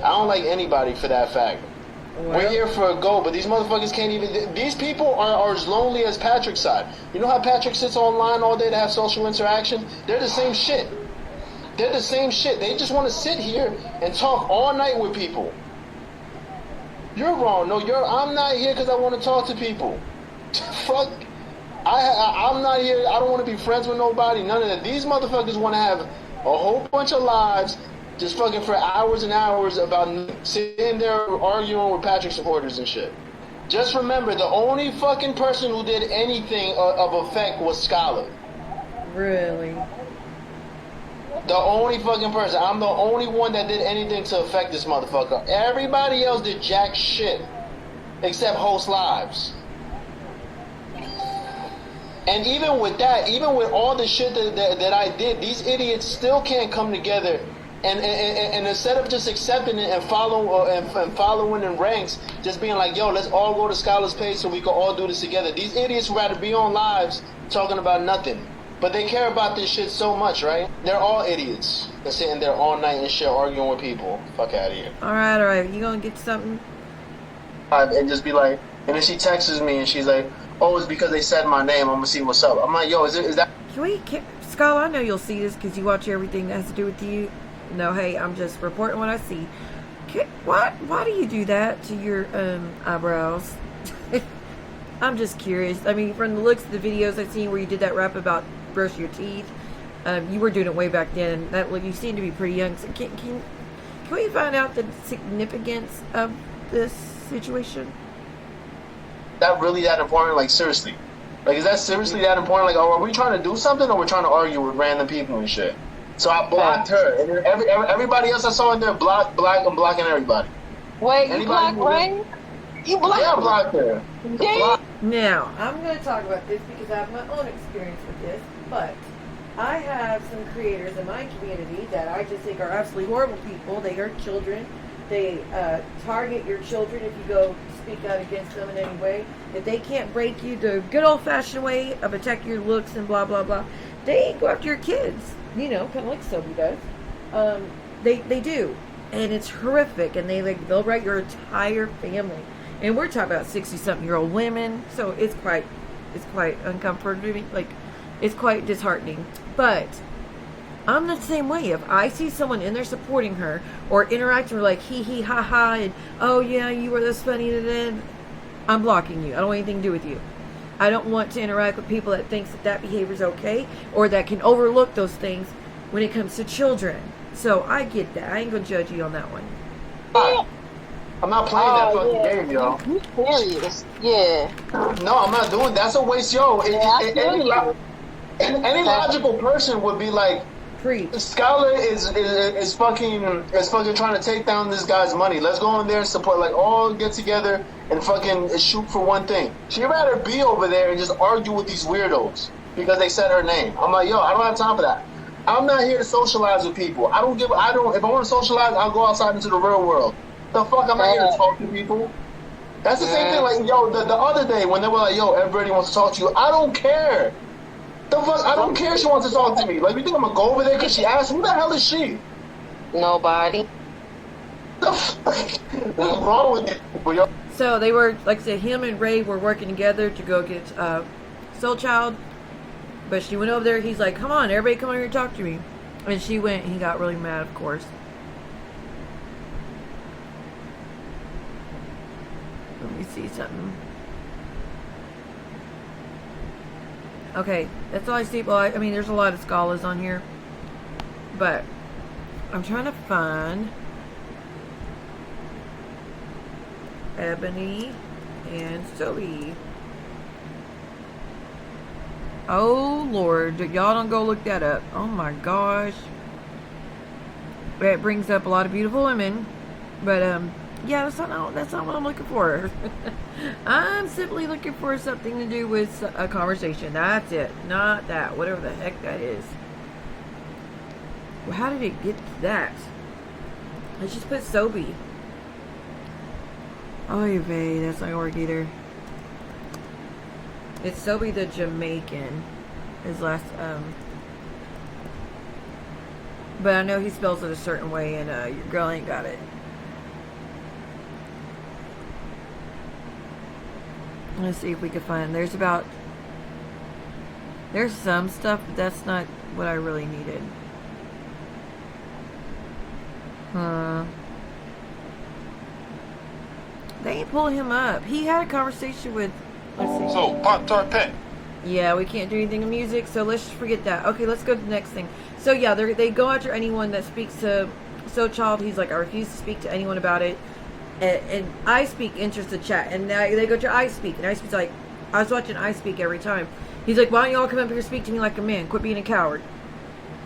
[SPEAKER 9] I don't like anybody for that fact. Well, we're here for a goal, but these motherfuckers can't even... These people are as lonely as Patrick's side. You know how Patrick sits online all day to have social interaction? They're the same shit. They're the same shit. They just want to sit here and talk all night with people. You're wrong. No, I'm not here because I want to talk to people. Fuck. I'm not here. I don't want to be friends with nobody. None of that. These motherfuckers want to have a whole bunch of lives just fucking for hours and hours about sitting there arguing with Patrick supporters and shit. Just remember, the only fucking person who did anything of effect was Skolla.
[SPEAKER 2] Really?
[SPEAKER 9] The only fucking person. I'm the only one that did anything to affect this motherfucker. Everybody else did jack shit. Except host lives. And even with that, even with all the shit that I did, these idiots still can't come together and instead of just accepting it and following in ranks, just being like, yo, let's all go to Skolla's page so we can all do this together. These idiots would rather be on lives talking about nothing. But they care about this shit so much, right? They're all idiots. They're sitting there all night and shit arguing with people. Fuck out of here.
[SPEAKER 2] Alright. You gonna get something?
[SPEAKER 9] And just be like, and then she texts me and she's like, oh, it's because they said my name. I'm gonna see what's up. I'm like, yo, is that...
[SPEAKER 2] Skolla, I know you'll see this because you watch everything that has to do with you. No, hey, I'm just reporting what I see. Why do you do that to your eyebrows? I'm just curious. I mean, from the looks of the videos I've seen where you did that rap about brush your teeth, you were doing it way back then. You seem to be pretty young. So can we find out the significance of this situation?
[SPEAKER 9] That really that important? Like, seriously. Like, is that seriously that important? Like, are we trying to do something or we're trying to argue with random people and shit? So I blocked her. And then everybody else I saw in there, I'm blocking everybody.
[SPEAKER 3] Wait, you blocked Ray? You blocked her?
[SPEAKER 9] Yeah, I blocked her.
[SPEAKER 2] Now, I'm going to talk about this because I have my own experience with this, but I have some creators in my community that I just think are absolutely horrible people. They hurt children. They target your children if you go speak out against them in any way. If they can't break you the good old-fashioned way of attack your looks and blah, blah, blah, they go after your kids. You know, kind of like Sophie does. They do. And it's horrific. And they'll write your entire family. And we're talking about 60-something-year-old women. So it's quite uncomfortable. Like, it's quite disheartening. But I'm the same way. If I see someone in there supporting her or interacting with like hee hee ha ha and oh yeah, you were this funny, I'm blocking you. I don't want anything to do with you. I don't want to interact with people that thinks that behavior is okay or that can overlook those things when it comes to children. So I get that. I ain't gonna judge you on that one.
[SPEAKER 9] I'm not playing that fucking game, yo.
[SPEAKER 3] You serious? Yeah.
[SPEAKER 9] No, I'm not doing. That's a waste, yo. Any logical person would be like,
[SPEAKER 2] Preach.
[SPEAKER 8] Skolla is fucking trying to take down this guy's money. Let's go in there and support, like, all get together and fucking shoot for one thing. She'd rather be over there and just argue with these weirdos because they said her name. I'm like, yo, I don't have time for that. I'm not here to socialize with people. If I want to socialize, I'll go outside into the real world. The fuck, I'm not here to talk to people. That's the same thing, like, yo, the other day when they were like, yo, everybody wants to talk to you. I don't care. The fuck, I don't care if she wants to talk to me. Like, you think I'm gonna go over there because she asked? Who the hell is she?
[SPEAKER 3] Nobody.
[SPEAKER 8] What's wrong with you?
[SPEAKER 2] So they were, like I said, him and Ray were working together to go get SoulCHild. But she went over there. He's like, come on, everybody come over here and talk to me. And she went, and he got really mad, of course. Let me see something. Okay, that's all I see. Well, I mean, there's a lot of Skollas on here. But I'm trying to find Ebony and Zoe. Oh, Lord. Y'all don't go look that up. Oh, my gosh. It brings up a lot of beautiful women. But, yeah, that's not what I'm looking for. I'm simply looking for something to do with a conversation. That's it. Not that. Whatever the heck that is. Well, how did it get to that? Let's just put Sobe. Oh, vey, that's not gonna work either. It's Sobe the Jamaican. His last, but I know he spells it a certain way, and your girl ain't got it. Let's see if we can find. There's some stuff, but that's not what I really needed. They ain't pulling him up. He had a conversation with. Let's see.
[SPEAKER 11] So, Pop-Tart Pen.
[SPEAKER 2] Yeah, we can't do anything in music, so let's just forget that. Okay, let's go to the next thing. So yeah, they go after anyone that speaks to SoulCHild. He's like, I refuse to speak to anyone about it. And ispeak enters the chat, and now they go to ispeak, and ispeak's like, I was watching ispeak every time. He's like, why don't you all come up here and speak to me like a man? Quit being a coward.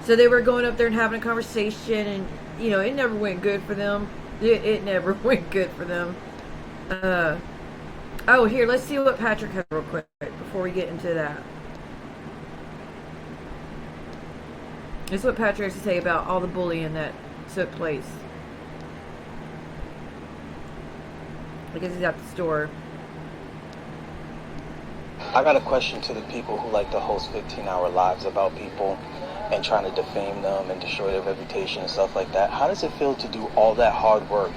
[SPEAKER 2] So they were going up there and having a conversation, and you know, it never went good for them. It never went good for them. Oh, here, let's see what Patrick has real quick before we get into that. This is what Patrick has to say about all the bullying that took place. I guess he's at the store.
[SPEAKER 14] I got a question to the people who like to host 15-hour lives about people and trying to defame them and destroy their reputation and stuff like that. How does it feel to do all that hard work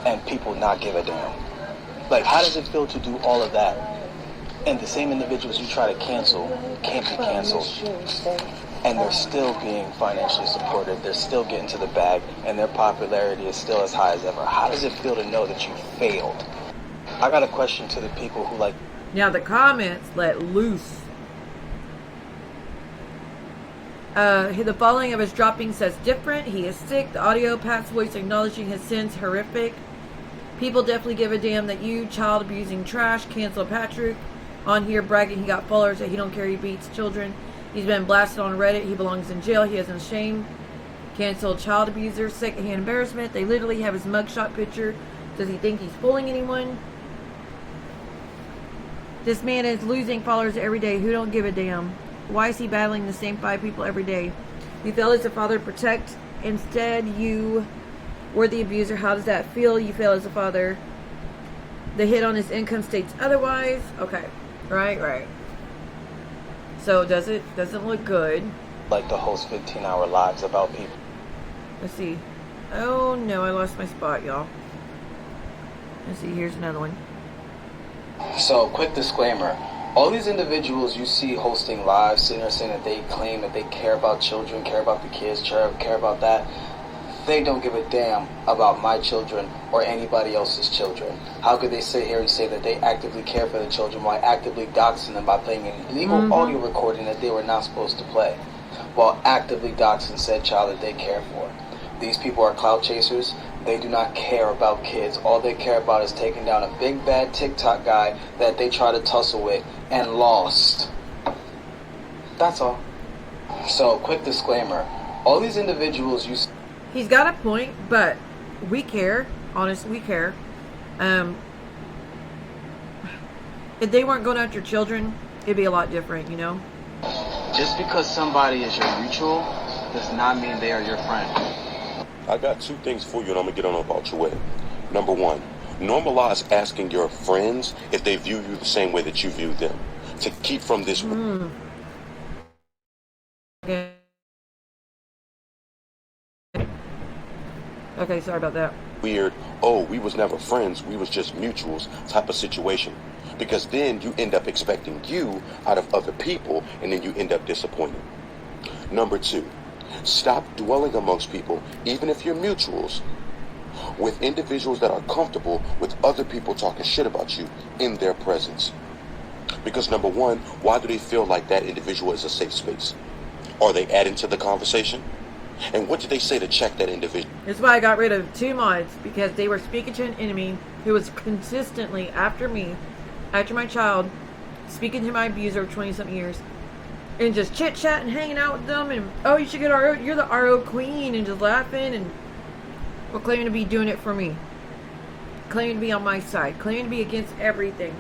[SPEAKER 14] and people not give a damn? Like, how does it feel to do all of that and the same individuals you try to cancel can't be canceled, and they're still being financially supported, they're still getting to the bag, and their popularity is still as high as ever? How does it feel to know that you failed? I got a question to the people who like...
[SPEAKER 2] Now the comments let loose. The following of his dropping says different. He is sick. The audio, Pat's voice acknowledging his sins, horrific. People definitely give a damn that you, child abusing trash. Cancel Patrick. On here bragging he got followers that he don't care, he beats children. He's been blasted on Reddit. He belongs in jail. He has no shame. Cancel child abuser. Secondhand embarrassment. They literally have his mugshot picture. Does he think he's fooling anyone? This man is losing followers every day who don't give a damn. Why is he battling the same 5 people every day? You failed as a father to protect. Instead, you were the abuser. How does that feel? You failed as a father. The hit on his income states otherwise. Okay. Right. So doesn't look good.
[SPEAKER 14] Like to host 15-hour lives about people.
[SPEAKER 2] Let's see. Oh no, I lost my spot, y'all. Let's see, here's another one.
[SPEAKER 14] So, quick disclaimer. All these individuals you see hosting lives, sitting there saying that they claim that they care about children, care about the kids, care about that, they don't give a damn about my children or anybody else's children. How could they sit here and say that they actively care for the children while actively doxing them by playing an illegal audio recording that they were not supposed to play, while actively doxing said child that they care for? These people are clout chasers. They do not care about kids. All they care about is taking down a big bad TikTok guy that they try to tussle with and lost. That's all. So, quick disclaimer. All these individuals you...
[SPEAKER 2] He's got a point, but we care. Honestly, we care. If they weren't going after children, it'd be a lot different, you know?
[SPEAKER 14] Just because somebody is your mutual does not mean they are your friend.
[SPEAKER 15] I got two things for you, and I'm going to get on about your way. Number one, normalize asking your friends if they view you the same way that you view them. To keep from this...
[SPEAKER 2] Okay, sorry about that.
[SPEAKER 15] Weird, oh, we was never friends, we was just mutuals type of situation. Because then you end up expecting you out of other people, and then you end up disappointed. Number two, stop dwelling amongst people, even if you're mutuals, with individuals that are comfortable with other people talking shit about you in their presence. Because number one, why do they feel like that individual is a safe space? Are they adding to the conversation? And what did they say to check that individual?
[SPEAKER 2] That's why I got rid of 2 mods, because they were speaking to an enemy who was consistently after me, after my child, speaking to my abuser of 20-something years, and just chit-chat and hanging out with them, and, oh, you should get RO, you're the RO queen, and just laughing, and claiming to be doing it for me. Claiming to be on my side. Claiming to be against everything.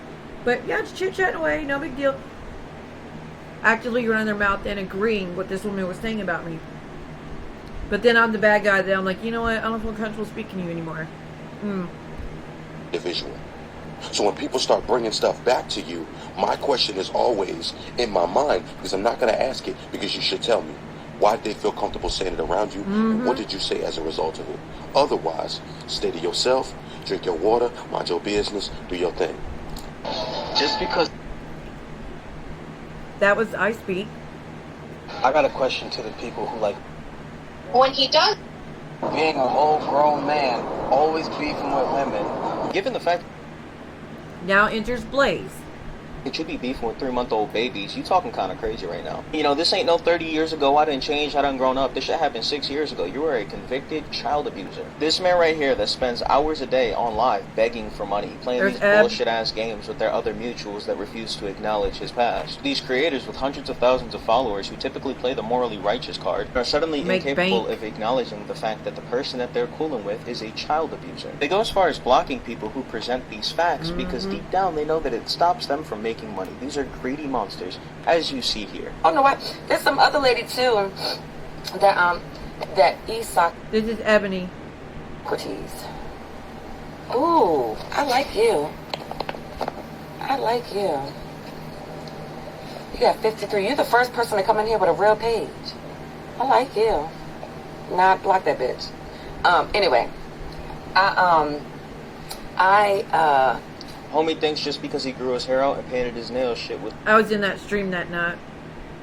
[SPEAKER 2] But, yeah, just chit-chatting away, no big deal. Actively running their mouth and agreeing what this woman was saying about me. But then I'm the bad guy that I'm like, you know what, I don't feel comfortable speaking to you anymore.
[SPEAKER 15] Individual. So when people start bringing stuff back to you, my question is always in my mind, because I'm not going to ask it, because you should tell me. Why did they feel comfortable saying it around you? And what did you say as a result of it? Otherwise, stay to yourself, drink your water, mind your business, do your thing.
[SPEAKER 14] Just because...
[SPEAKER 2] That was ispeak.
[SPEAKER 14] I got a question to the people who like...
[SPEAKER 4] When he does...
[SPEAKER 14] Being a whole grown man, always beefing with women, given the fact...
[SPEAKER 2] Now enters Blaze.
[SPEAKER 16] You be beefing with 3-month-old babies. You talking kind of crazy right now. You know, this ain't no 30 years ago. I didn't change. I done grown up. This shit happened 6 years ago. You were a convicted child abuser. This man right here that spends hours a day on live begging for money, playing these bullshit-ass games with their other mutuals that refuse to acknowledge his past. These creators with hundreds of thousands of followers who typically play the morally righteous card are suddenly incapable of acknowledging the fact that the person that they're cooling with is a child abuser. They go as far as blocking people who present these facts because deep down they know that it stops them from making money. These are greedy monsters, as you see here.
[SPEAKER 17] Oh no, what? There's some other lady too that Isak.
[SPEAKER 2] This is Ebony.
[SPEAKER 17] Cortez. Ooh, I like you. I like you. You got 53. You're the first person to come in here with a real page. I like you. Nah, block that bitch. Anyway,
[SPEAKER 16] Homie thinks just because he grew his hair out and painted his nails shit with...
[SPEAKER 2] I was in that stream that night.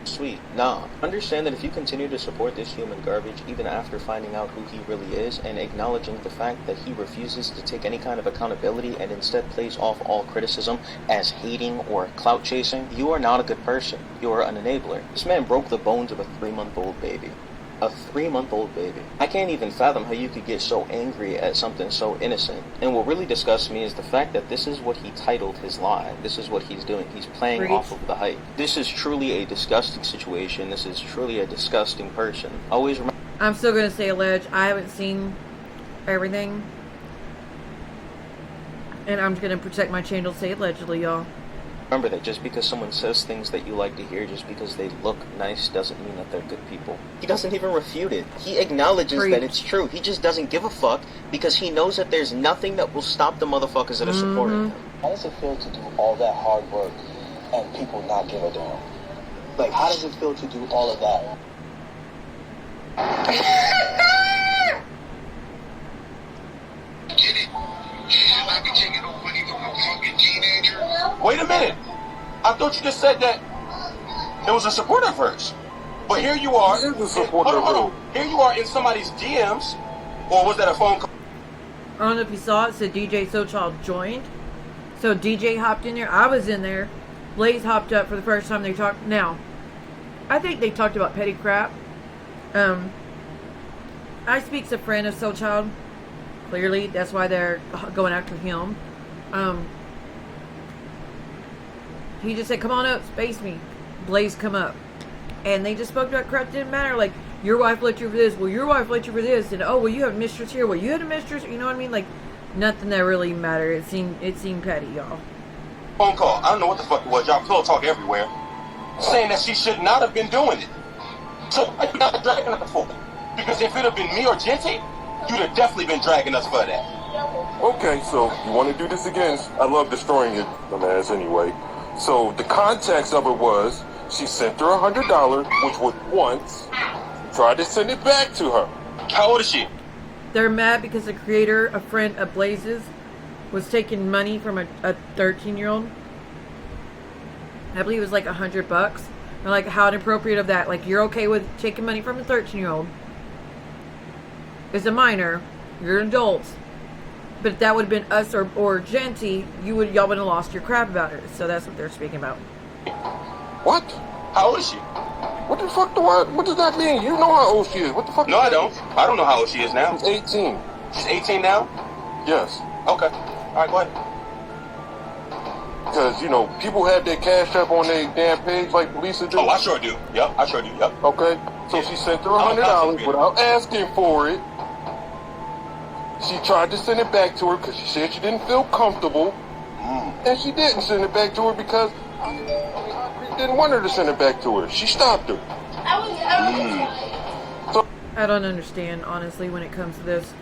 [SPEAKER 16] Sweet. Nah. Understand that if you continue to support this human garbage, even after finding out who he really is, and acknowledging the fact that he refuses to take any kind of accountability and instead plays off all criticism as hating or clout chasing, you are not a good person. You are an enabler. This man broke the bones of a 3-month-old baby. A 3-month-old baby. I can't even fathom how you could get so angry at something so innocent. And what really disgusts me is the fact that this is what he titled his live. This is what he's doing. He's playing off of the hype. This is truly a disgusting situation. This is truly a disgusting person. Always remember...
[SPEAKER 2] I'm still going to say alleged. I haven't seen everything. And I'm going to protect my channel to say allegedly, y'all.
[SPEAKER 16] Remember that just because someone says things that you like to hear, just because they look nice, doesn't mean that they're good people. He doesn't even refute it. He acknowledges that it's true. He just doesn't give a fuck because he knows that there's nothing that will stop the motherfuckers that are supporting him.
[SPEAKER 14] How does it feel to do all that hard work and people not give a damn? Like, how does it feel to do all of that?
[SPEAKER 15] Wait a minute. I thought you just said that it was a support at first. But here you are. Hold on. Here you are in somebody's DMs. Or was that a phone call?
[SPEAKER 2] I don't know if you saw it. It said DJSoulCHild joined. So DJ hopped in there. I was in there. Blaze hopped up for the first time they talked. Now, I think they talked about petty crap. ispeak's a friend of SoulCHild. Clearly, that's why they're going after him. He just said, come on up, space me. Blaze, come up. And they just spoke about crap. Didn't matter. Like, your wife left you for this. Well, your wife left you for this. And oh, well, you have a mistress here. Well, you had a mistress. You know what I mean? Like, nothing that really mattered. It seemed petty, y'all.
[SPEAKER 15] Phone call. I don't know what the fuck it was. Y'all pillow talk everywhere. Saying that she should not have been doing it. So why you not dragging us for it? Because if it had been me or Genty, you'd have definitely been dragging us for that.
[SPEAKER 18] Okay, so you want to do this again? I love destroying your dumbass anyway. So the context of it was she sent her $100, which was once. Tried to send it back to her.
[SPEAKER 15] How old is she?
[SPEAKER 2] They're mad because the creator, a friend of Blaze's, was taking money from a 13-year-old. I believe it was like $100. They're like, how inappropriate of that. Like, you're okay with taking money from a 13-year-old. It's a minor. You're adults. But if that would have been us or Genty, y'all would have lost your crap about it. So that's what they're speaking about.
[SPEAKER 18] What?
[SPEAKER 15] How old is she?
[SPEAKER 18] What the fuck what does that mean? You know how old she is. What the fuck?
[SPEAKER 15] No, I don't. I don't know how old she is now.
[SPEAKER 18] She's 18.
[SPEAKER 15] She's 18 now?
[SPEAKER 18] Yes.
[SPEAKER 15] Okay. All right, go ahead.
[SPEAKER 18] Because, you know, people have their CashApp on their damn page like Lisa do.
[SPEAKER 15] Oh, I sure do. Yep, I sure do. Yep.
[SPEAKER 18] Okay. So she sent her $100 without asking for it. She tried to send it back to her because she said she didn't feel comfortable. And she didn't send it back to her because I didn't want her to send it back to her. She stopped her.
[SPEAKER 2] So, I don't understand, honestly, when it comes to this.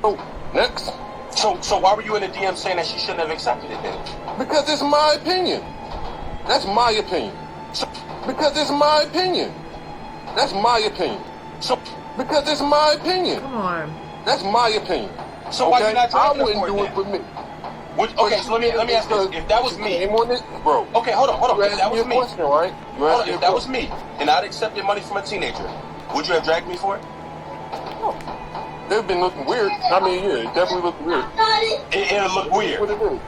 [SPEAKER 18] Oh, next.
[SPEAKER 15] So why were you in the DM saying that she shouldn't have accepted it then?
[SPEAKER 18] Because it's my opinion. That's my opinion. Because it's my opinion. That's my opinion. Because it's my opinion.
[SPEAKER 2] Come on.
[SPEAKER 18] That's my opinion.
[SPEAKER 15] So why you not
[SPEAKER 18] I
[SPEAKER 15] dragging
[SPEAKER 18] wouldn't
[SPEAKER 15] her
[SPEAKER 18] do it for me.
[SPEAKER 15] Okay, so let me ask this. If that was me,
[SPEAKER 18] bro.
[SPEAKER 15] Okay, hold on.
[SPEAKER 18] You
[SPEAKER 15] If that was
[SPEAKER 18] asked me
[SPEAKER 15] me,
[SPEAKER 18] a question, right?
[SPEAKER 15] if that was me, and I'd accepted money from a teenager, would you have dragged me for it?
[SPEAKER 18] No. They've been looking weird. I mean, yeah, it definitely looked weird.
[SPEAKER 15] It'll look weird.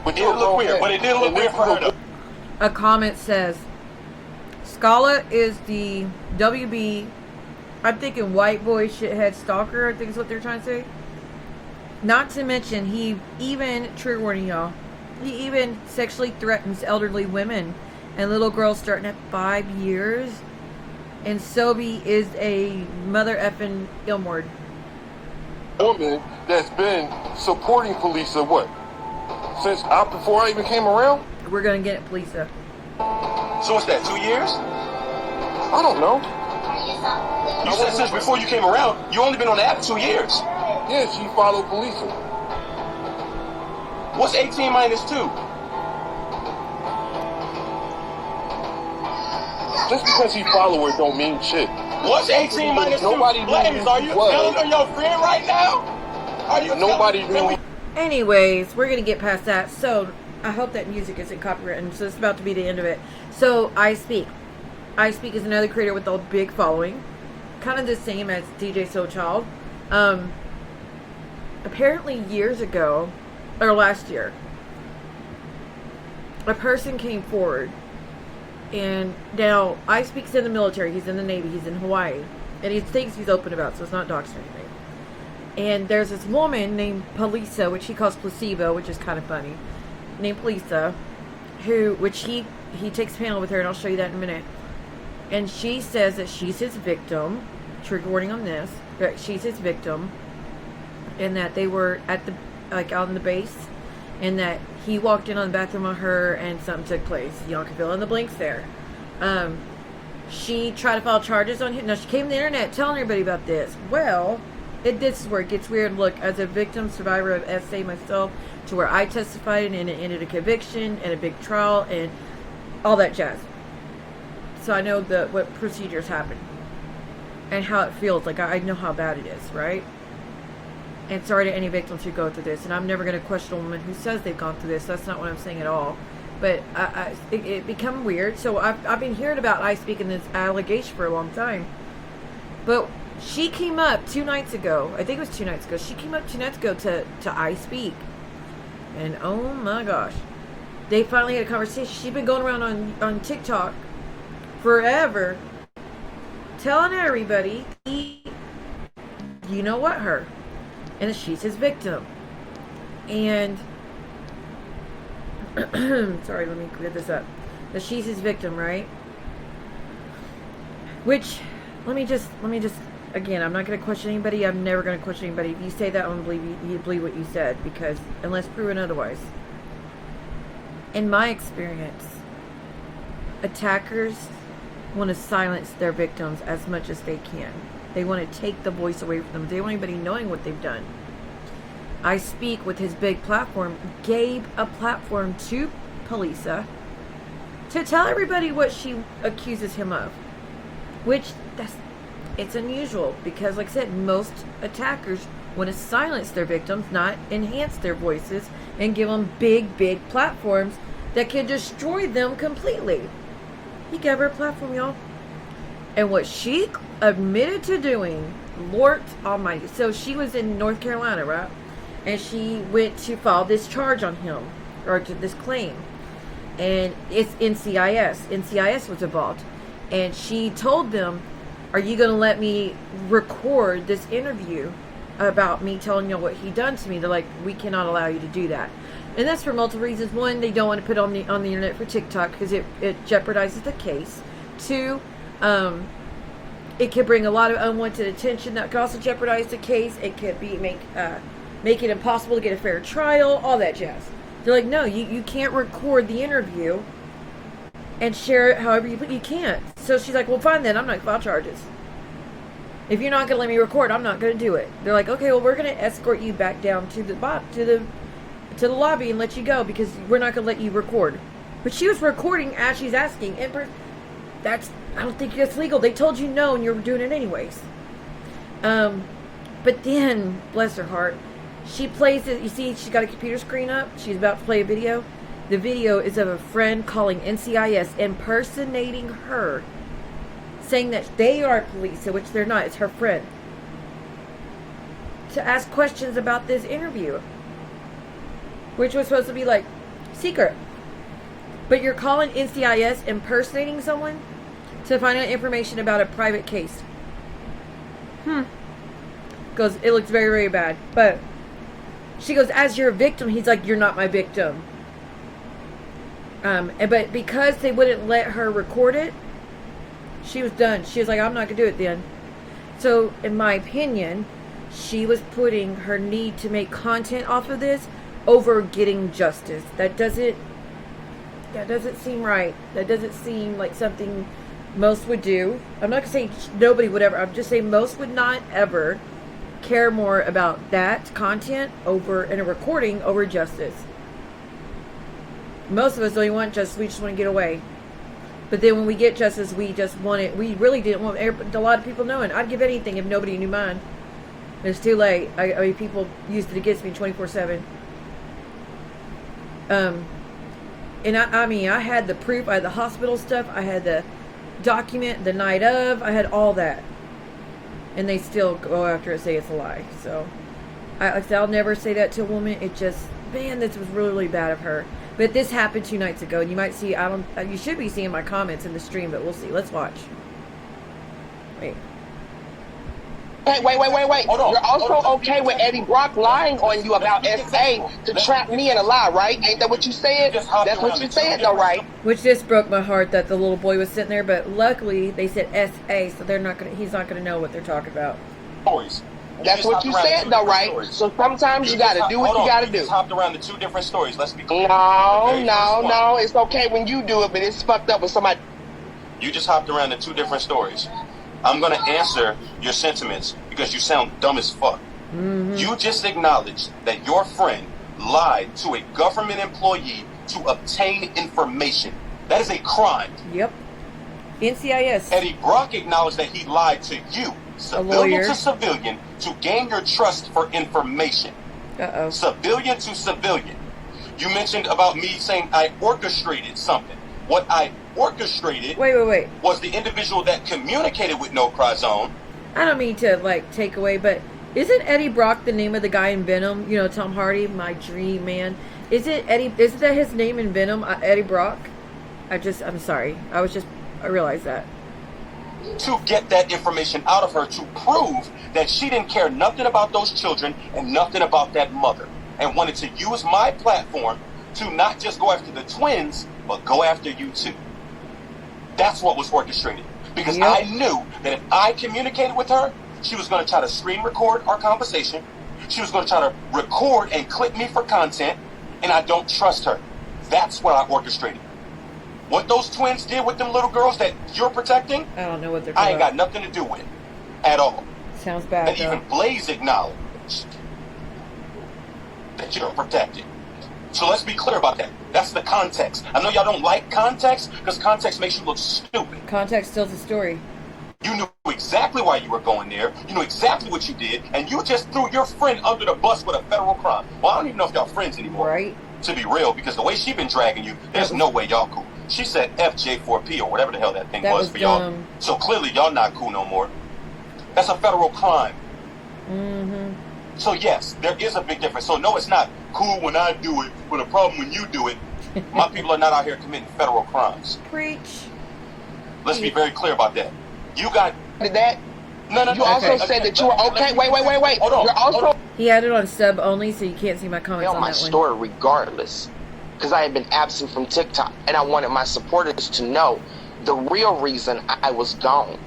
[SPEAKER 18] But
[SPEAKER 15] it'll look weird, but it didn't look weird for her though.
[SPEAKER 2] A comment says, Skolla is the WB, I'm thinking white boy shithead stalker, I think is what they're trying to say. Not to mention, he even, trigger warning y'all, he even sexually threatens elderly women and little girls starting at 5 years. And Sobe is a mother effing illmord.
[SPEAKER 18] Woman that's been supporting Polisa, what? Since before I even came around?
[SPEAKER 2] We're gonna get it, Polisa.
[SPEAKER 15] So what's that, 2 years?
[SPEAKER 18] I don't know.
[SPEAKER 15] You said since before you came around, you only been on the app 2 years.
[SPEAKER 18] Yeah, she followed Polisa.
[SPEAKER 15] What's 18 minus 2?
[SPEAKER 18] Just because he follow her don't mean shit.
[SPEAKER 15] What's 18 minus 2? Blaze, are you telling her your friend right now? Are you
[SPEAKER 18] Nobody knew.
[SPEAKER 2] Anyways, we're gonna get past that. So I hope that music isn't copywritten. So it's about to be the end of it. So ispeak is another creator with a big following, kind of the same as DJSoulCHild. Apparently years ago, or last year, a person came forward, and now ispeak's in the military, he's in the Navy, he's in Hawaii, and he thinks he's open about, so it's not doxing or anything. And there's this woman named Polisa, which he calls Placebo, which is kind of funny, named Polisa, which he takes a panel with her, and I'll show you that in a minute. And she says that she's his victim, trigger warning on this, but she's his victim, and that they were at the, like, out on the base, and that he walked in on the bathroom on her, and something took place. Y'all can fill in the blanks there. She tried to file charges on him. Now, she came to the internet telling everybody about this. Well, this is where it gets weird. Look, as a victim survivor of SA myself, to where I testified, and it ended a conviction, and a big trial, and all that jazz. So I know what procedures happen, and how it feels. Like, I know how bad it is, right? And sorry to any victims who go through this. And I'm never going to question a woman who says they've gone through this. That's not what I'm saying at all. But it become weird. So I've been hearing about ispeak and this allegation for a long time. But she came up 2 nights ago. I think it was 2 nights ago. She came up 2 nights ago to ispeak. And oh my gosh. They finally had a conversation. She's been going around on TikTok forever, telling everybody, you know what, her. And that she's his victim. And sorry, let me clear this up. That she's his victim, right? Which let me just again, I'm not going to question anybody. I'm never going to question anybody. If you say that, I'm going to believe what you said, because unless proven otherwise. In my experience, attackers want to silence their victims as much as they can. They want to take the voice away from them. They don't want anybody knowing what they've done. ispeak, with his big platform, gave a platform to Polisa to tell everybody what she accuses him of. Which, it's unusual, because like I said, most attackers want to silence their victims, not enhance their voices and give them big platforms that can destroy them completely. He gave her a platform, y'all. And what she admitted to doing, Lord Almighty. So she was in North Carolina, right? And she went to file this charge on him, or to this claim. And it's NCIS. NCIS was involved. And she told them, are you going to let me record this interview about me telling you what he done to me? They're like, we cannot allow you to do that. And that's for multiple reasons. One, they don't want to put it on the internet for TikTok because it jeopardizes the case. Two, it could bring a lot of unwanted attention. That could also jeopardize the case. It could make it impossible to get a fair trial, all that jazz. They're like, no, you can't record the interview and share it however you can't. So she's like, well, fine then, I'm not going to file charges. If you're not going to let me record, I'm not going to do it. They're like, okay, well, we're going to escort you back down to the lobby and let you go, because we're not going to let you record. But she was recording as she's asking. I don't think that's legal. They told you no, and you're doing it anyways. But then, bless her heart, she plays it. You see, she's got a computer screen up. She's about to play a video. The video is of a friend calling NCIS, impersonating her, saying that they are police, which they're not. It's her friend. To ask questions about this interview, which was supposed to be like secret. But you're calling NCIS impersonating someone to find out information about a private case. Goes, it looks very, very bad. But she goes, as your victim, he's like, you're not my victim. But because they wouldn't let her record it, she was done. She was like, I'm not going to do it then. So, in my opinion, she was putting her need to make content off of this over getting justice. That doesn't seem right. That doesn't seem like something most would do. I'm not going to say nobody would ever. I'm just saying most would not ever care more about that content over, and a recording over justice. Most of us don't even want justice. We just want to get away. But then when we get justice, we just want it. We really didn't want a lot of people knowing. I'd give anything if nobody knew mine. It's too late. I mean, people used it against me 24/7. And I mean, I had the proof. I had the hospital stuff. I had the document the night of. I had all that. And they still go after it, say it's a lie. So, I'll never say that to a woman. It just, man, this was really, really bad of her. But this happened 2 nights ago, and you might see, you should be seeing my comments in the stream, but we'll see. Let's watch. Wait.
[SPEAKER 19] Wait. Hold on. You're also okay with Eddie Brock lying on you about SA to trap me in a lie, right? Ain't that what you said? That's what you said, though, right?
[SPEAKER 2] Which just broke my heart that the little boy was sitting there, but luckily they said SA, so he's not gonna know what they're talking about.
[SPEAKER 19] That's what you said, though, right? So sometimes you gotta do what you gotta do.
[SPEAKER 12] You just hopped around the 2 different stories. Let's be clear.
[SPEAKER 19] No. It's okay when you do it, but it's fucked up when somebody.
[SPEAKER 12] You just hopped around the 2 different stories. I'm gonna answer your sentiments because you sound dumb as fuck.
[SPEAKER 2] Mm-hmm.
[SPEAKER 12] You just acknowledged that your friend lied to a government employee to obtain information. That is a crime.
[SPEAKER 2] Yep. NCIS.
[SPEAKER 12] Eddie Brock acknowledged that he lied to you, civilian to civilian, to gain your trust for information.
[SPEAKER 2] Uh-oh.
[SPEAKER 12] Civilian to civilian. You mentioned about me saying I orchestrated something. What I orchestrated was the individual that communicated with No Cry Zone.
[SPEAKER 2] I don't mean to take away, but isn't Eddie Brock the name of the guy in Venom? You know, Tom Hardy, my dream man. Isn't that his name in Venom, Eddie Brock? I'm sorry. I realized that.
[SPEAKER 12] To get that information out of her to prove that she didn't care nothing about those children and nothing about that mother, and wanted to use my platform to not just go after the twins, but go after you too. That's what was orchestrated. Because I knew that if I communicated with her,
[SPEAKER 15] She was going to try to screen record our conversation. She was going to try to record and clip me for content, and I don't trust her. That's what I orchestrated. What those twins did with them little girls that you're protecting,
[SPEAKER 2] I don't know what they're
[SPEAKER 15] I ain't got nothing to do with at all.
[SPEAKER 2] Sounds bad,
[SPEAKER 15] And even Blaze acknowledged that you're protected. So let's be clear about that. That's the context. I know y'all don't like context because context makes you look stupid.
[SPEAKER 2] Context tells the story.
[SPEAKER 15] You knew exactly why you were going there. You knew exactly what you did, and you just threw your friend under the bus with a federal crime. Well, I don't even know if y'all friends anymore.
[SPEAKER 2] Right.
[SPEAKER 15] To be real, because the way she been dragging you, there's no way y'all cool. She said FJ4P or whatever the hell that thing was for y'all. So clearly y'all not cool no more. That's a federal crime.
[SPEAKER 2] Mm-hmm.
[SPEAKER 15] So yes, there is a big difference. So no, it's not cool when I do it, but a problem when you do it. My people are not out here committing federal crimes.
[SPEAKER 2] Preach.
[SPEAKER 15] Let's be very clear about that. You got
[SPEAKER 19] that.
[SPEAKER 15] No.
[SPEAKER 19] You also said that you were okay. Wait.
[SPEAKER 15] Hold on.
[SPEAKER 19] You're also.
[SPEAKER 2] He had it on sub only, so you can't see my comments on
[SPEAKER 19] my
[SPEAKER 2] that one.
[SPEAKER 19] story regardless, because I had been absent from TikTok, and I wanted my supporters to know the real reason I was gone.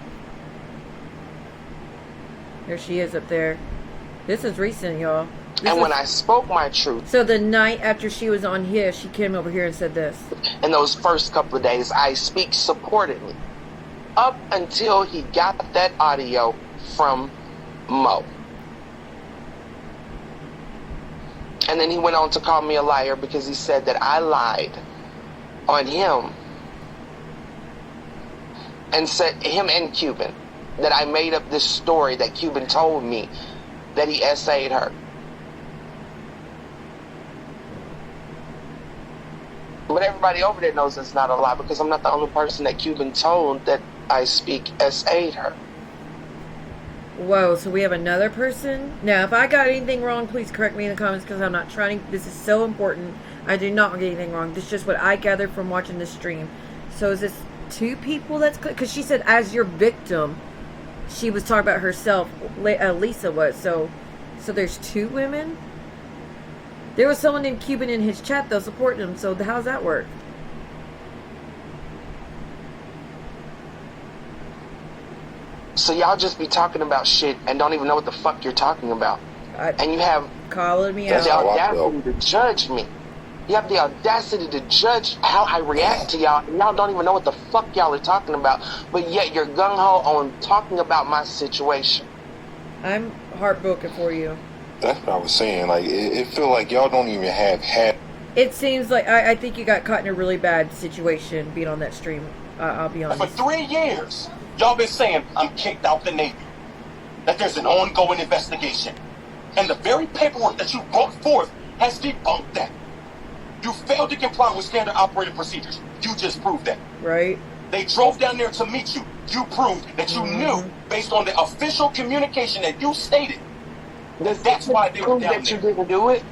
[SPEAKER 2] There she is up there. This is recent, y'all.
[SPEAKER 19] And when I spoke my truth,
[SPEAKER 2] so the night after she was on here, she came over here and said this.
[SPEAKER 19] In those first couple of days, I speak supportedly. Up until he got that audio from Mo. And then he went on to call me a liar because he said that I lied on him. And said, him and Cuban, that I made up this story that Cuban told me that he essayed her. But everybody over there knows it's not a lie because I'm not the only person that Cuban told that I speak essayed her.
[SPEAKER 2] Whoa, so we have another person? Now, if I got anything wrong, please correct me in the comments because I'm not trying. This is so important. I do not get anything wrong. This is just what I gathered from watching this stream. So is this two people that's... Because she said, as your victim, she was talking about herself. Lisa was. So there's two women? There was someone named Cuban in his chat, though, supporting him. So how's that work?
[SPEAKER 19] So y'all just be talking about shit and don't even know what the fuck you're talking about. And you have
[SPEAKER 2] calling me out.
[SPEAKER 19] The audacity to judge me. You have the audacity to judge how I react to y'all. And y'all don't even know what the fuck y'all are talking about. But yet you're gung-ho on talking about my situation.
[SPEAKER 2] I'm heartbroken for you.
[SPEAKER 18] That's what I was saying. Like, it feel like y'all don't even have had...
[SPEAKER 2] It seems like... I think you got caught in a really bad situation being on that stream. I'll be honest.
[SPEAKER 15] For 3 years, y'all been saying I'm kicked out the Navy. That there's an ongoing investigation. And the very paperwork that you brought forth has debunked that. You failed to comply with standard operating procedures. You just proved that.
[SPEAKER 2] Right.
[SPEAKER 15] They drove down there to meet you. You proved that you knew, based on the official communication that you stated, that's why they were down there.
[SPEAKER 19] You didn't do it?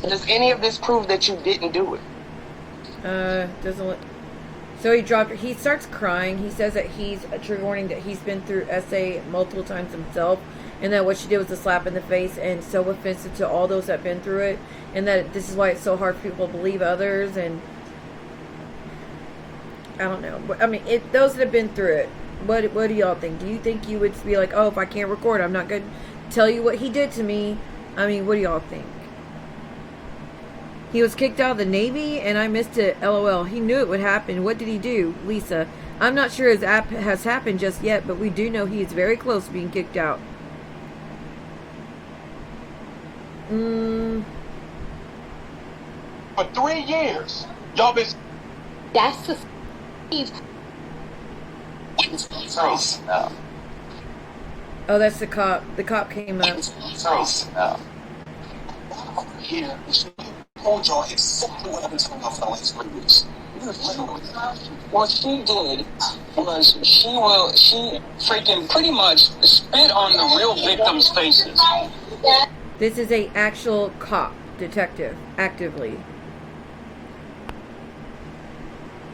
[SPEAKER 19] Does any of this prove that you didn't do it?
[SPEAKER 2] Doesn't look... So he dropped her. He starts crying. He says that he's a trigger warning, that he's been through SA multiple times himself, and that what she did was a slap in the face and so offensive to all those that have been through it, and that this is why it's so hard for people to believe others. And I don't know. I mean, those that have been through it, what do y'all think? Do you think you would be like, oh, if I can't record, I'm not going to tell you what he did to me? I mean, what do y'all think? He was kicked out of the Navy, and I missed it. LOL. He knew it would happen. What did he do? Lisa. I'm not sure his app has happened just yet, but we do know he is very close to being kicked out.
[SPEAKER 15] For 3 years, y'all been...
[SPEAKER 3] That's the...
[SPEAKER 2] Oh, that's the cop. The cop came up.
[SPEAKER 15] Here, told y'all exactly what I've been telling y'all for the last 3 weeks.
[SPEAKER 20] What she did was she freaking pretty much spit on the real victims' faces.
[SPEAKER 2] This is a actual cop, detective, actively.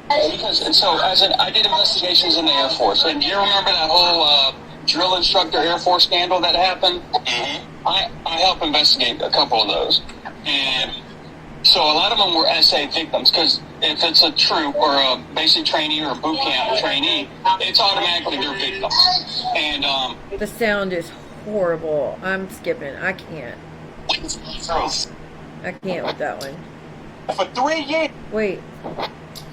[SPEAKER 20] Because, so, I did investigations in the Air Force, and do you remember that whole drill instructor Air Force scandal that happened? I helped investigate a couple of those. And So a lot of them were SA victims, because if it's a troop or a basic trainee or a boot camp trainee, it's automatically their victims. And
[SPEAKER 2] the sound is horrible. I'm skipping. I can't. I can't with that one.
[SPEAKER 19] For 3 years.
[SPEAKER 2] Wait.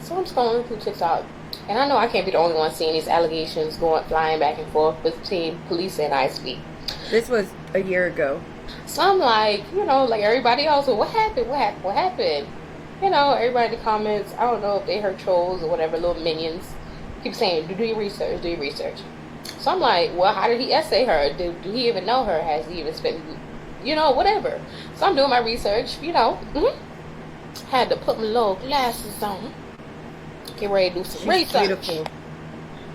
[SPEAKER 21] So I'm scrolling through TikTok, and I know I can't be the only one seeing these allegations flying back and forth between police and ispeak.
[SPEAKER 2] This was a year ago.
[SPEAKER 21] So I'm like, you know, like everybody else, well, what happened? What happened? You know, everybody in the comments, I don't know if they heard trolls or whatever, little minions, keep saying, do your research, do your research. So I'm like, well, how did he essay her? Do he even know her? Has he even spent, you know, whatever. So I'm doing my research, you know. Had to put my little glasses on. Get ready to do some research.
[SPEAKER 2] Beautiful.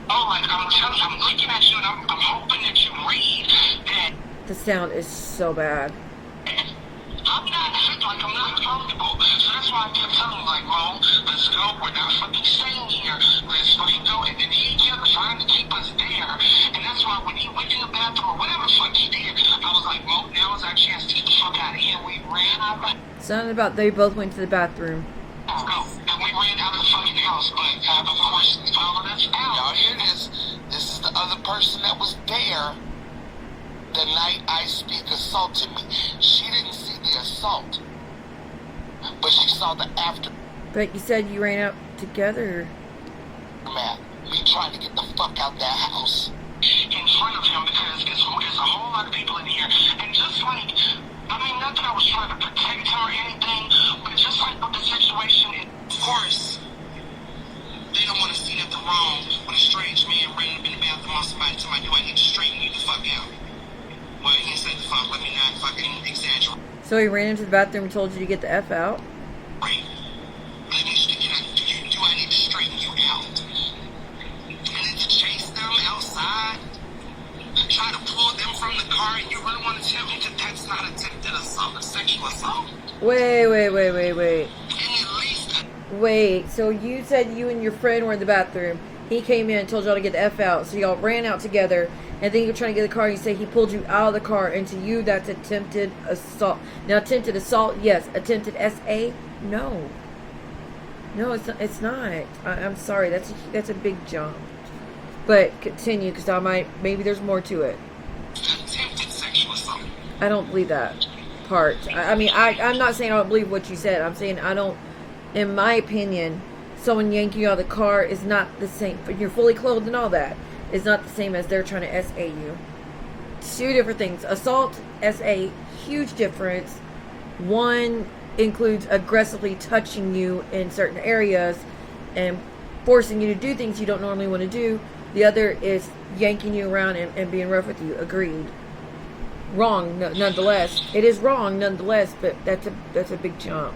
[SPEAKER 20] oh, I'm looking at you and I'm hoping that you read that.
[SPEAKER 2] The sound is so bad.
[SPEAKER 20] I'm not comfortable. So that's why I kept telling him, like, Mo, let's go. We're not fucking staying here. Let's fucking go. And then he kept trying to keep us there. And that's why when he went to the bathroom or whatever the fuck he did, I was like, Mo, now is our chance to get the fuck out of here. We ran out of
[SPEAKER 2] Something about they both went to the bathroom.
[SPEAKER 20] Let's go. And we ran out of the fucking house. But, of course, he followed us out. Y'all hear this? This is the other person that was there the night ispeak assaulted me. She didn't see the assault, but she saw the after.
[SPEAKER 2] But you said you ran out together.
[SPEAKER 20] Man, me trying to get the fuck out that house in front of him because there's a whole lot of people in here. And just like, I mean, not that I was trying to protect her or anything, but just like with the situation, of course, they don't want to see nothing wrong when a strange man ran up in the bathroom on somebody to my door. I need to straighten you the fuck out. Well, he didn't say the fuck, let me not fucking exaggerate.
[SPEAKER 2] So he ran into the bathroom and told you to get the F out?
[SPEAKER 20] Right. Do I need to straighten you out? And then to chase them outside, try to pull them from the car, and you really want to tell me that that's not attempted assault or sexual assault?
[SPEAKER 2] Wait. Wait, so you said you and your friend were in the bathroom. He came in and told y'all to get the F out, so y'all ran out together, and then you're trying to get the car, and you say he pulled you out of the car, and to you, that's attempted assault. Now, attempted assault, yes. Attempted SA, no. No, it's not. I'm sorry, that's a big jump. But continue, because maybe there's more to it.
[SPEAKER 20] Attempted sexual assault.
[SPEAKER 2] I don't believe that part. I mean, I'm not saying I don't believe what you said. I'm saying I don't, in my opinion, someone yanking you out of the car is not the same. You're fully clothed and all that. It's not the same as they're trying to SA you. Two different things. Assault, SA, huge difference. One includes aggressively touching you in certain areas and forcing you to do things you don't normally want to do. The other is yanking you around and being rough with you. Agreed. Wrong, nonetheless. It is wrong, nonetheless, but that's a big jump.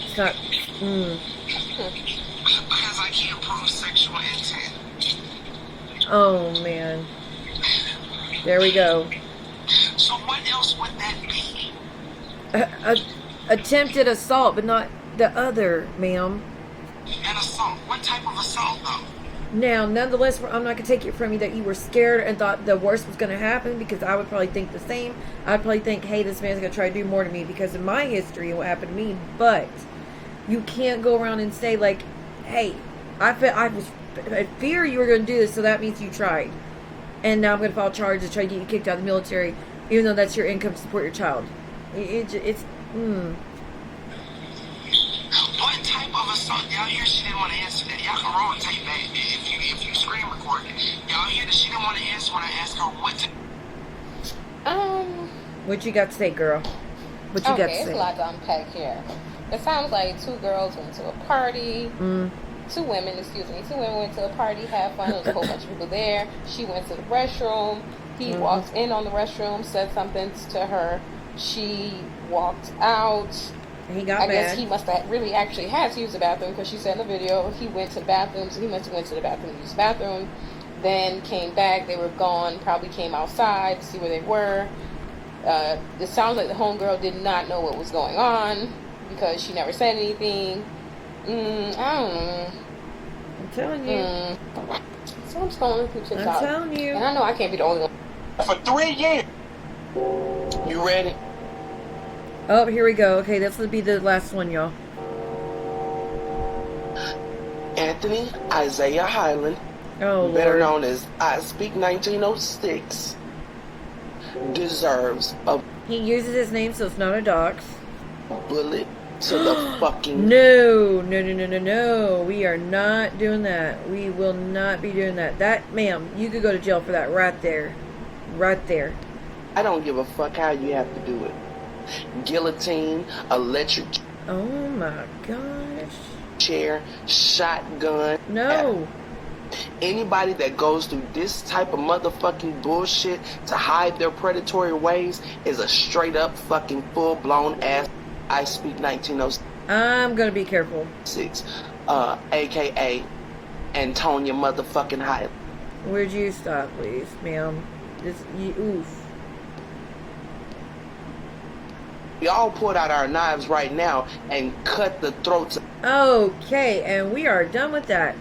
[SPEAKER 2] It's not.
[SPEAKER 20] Because I can't prove sexual intent.
[SPEAKER 2] Oh man. There we go.
[SPEAKER 20] So what else would that be?
[SPEAKER 2] Attempted assault, but not the other, ma'am.
[SPEAKER 20] An assault? What type of assault, though?
[SPEAKER 2] Now, nonetheless, I'm not going to take it from you that you were scared and thought the worst was going to happen, because I would probably think the same. I'd probably think, hey, this man's going to try to do more to me because of my history and what happened to me. But you can't go around and say, like, hey, I fear you were going to do this, so that means you tried. And now I'm going to file charges to try to get you kicked out of the military, even though that's your income to support your child.
[SPEAKER 20] What type of assault? Y'all hear she didn't want to answer that. Y'all can roll and take that if you screen record it. Y'all hear that she didn't want to answer when I asked her what
[SPEAKER 2] What you got to say, girl? What you got to say?
[SPEAKER 21] Okay, it's a lot to unpack here. It sounds like two girls went to a party. Two women went to a party, had fun. There was a whole bunch of people there. She went to the restroom. He walked in on the restroom, said something to her. She walked out.
[SPEAKER 2] He got mad.
[SPEAKER 21] I guess he must have really actually had to use the bathroom, because she said in the video he went to the bathroom, so he must have went to the bathroom to use the bathroom, then came back. They were gone, probably came outside to see where they were. It sounds like the homegirl did not know what was going on because she never said anything. I don't know.
[SPEAKER 2] I'm telling you.
[SPEAKER 21] So I'm scrolling through TikTok.
[SPEAKER 2] I'm telling you.
[SPEAKER 21] And I know I can't be the only one.
[SPEAKER 19] For 3 years.
[SPEAKER 5] You ready?
[SPEAKER 2] Oh, here we go. Okay, this will be the last one, y'all.
[SPEAKER 19] Anthony Isaiah Highland, better known as ispeak 1906, deserves a...
[SPEAKER 2] He uses his name, so it's not a dox.
[SPEAKER 19] Bullet to the fucking...
[SPEAKER 2] No. We are not doing that. We will not be doing that. That, ma'am, you could go to jail for that right there. Right there.
[SPEAKER 19] I don't give a fuck how you have to do it. Guillotine, electric...
[SPEAKER 2] Oh my gosh.
[SPEAKER 19] Chair, shotgun.
[SPEAKER 2] No.
[SPEAKER 19] Anybody that goes through this type of motherfucking bullshit to hide their predatory ways is a straight up fucking full-blown ass ispeak 1906.
[SPEAKER 2] I'm gonna be careful.
[SPEAKER 19] AKA Antonia motherfucking Highland.
[SPEAKER 2] Would you stop, please, ma'am? Oof.
[SPEAKER 19] We all pulled out our knives right now and cut the throats.
[SPEAKER 2] Okay, and we are done with that.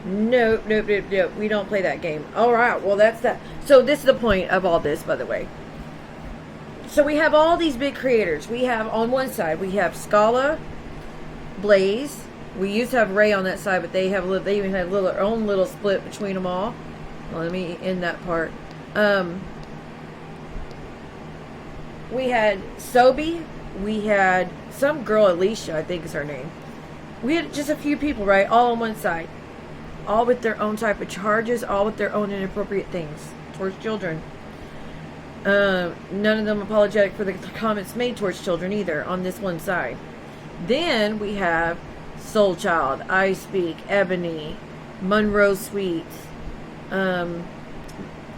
[SPEAKER 2] Nope. We don't play that game. Alright, well that's that. So this is the point of all this, by the way. So we have all these big creators. We have, on one side, we have Skolla, Blaze. We used to have Ray on that side, but they even had their own little split between them all. Well, let me end that part. We had Sobi. We had some girl, Alicia, I think is her name. We had just a few people, right? All on one side. All with their own type of charges. All with their own inappropriate things towards children. None of them apologetic for the comments made towards children either on this one side. Then we have SoulCHild, ispeak, Ebony, Monroe Sweets,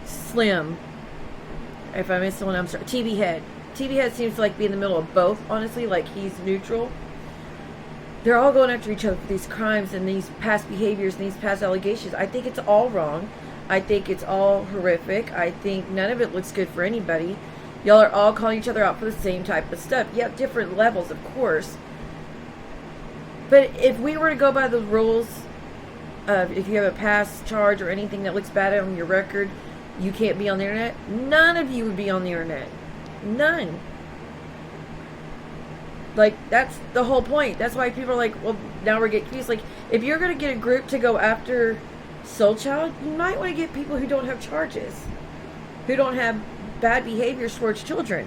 [SPEAKER 2] Slim. If I missed one, I'm sorry. TV Head. TV Head seems to like be in the middle of both, honestly, like he's neutral. They're all going after each other for these crimes and these past behaviors and these past allegations. I think it's all wrong. I think it's all horrific. I think none of it looks good for anybody. Y'all are all calling each other out for the same type of stuff. You have different levels, of course. But if we were to go by the rules of if you have a past charge or anything that looks bad on your record, you can't be on the internet. None of you would be on the internet. None. Like, that's the whole point. That's why people are like, well, now we're getting confused. Like, if you're going to get a group to go after SoulCHild, you might want to get people who don't have charges, who don't have bad behaviors towards children.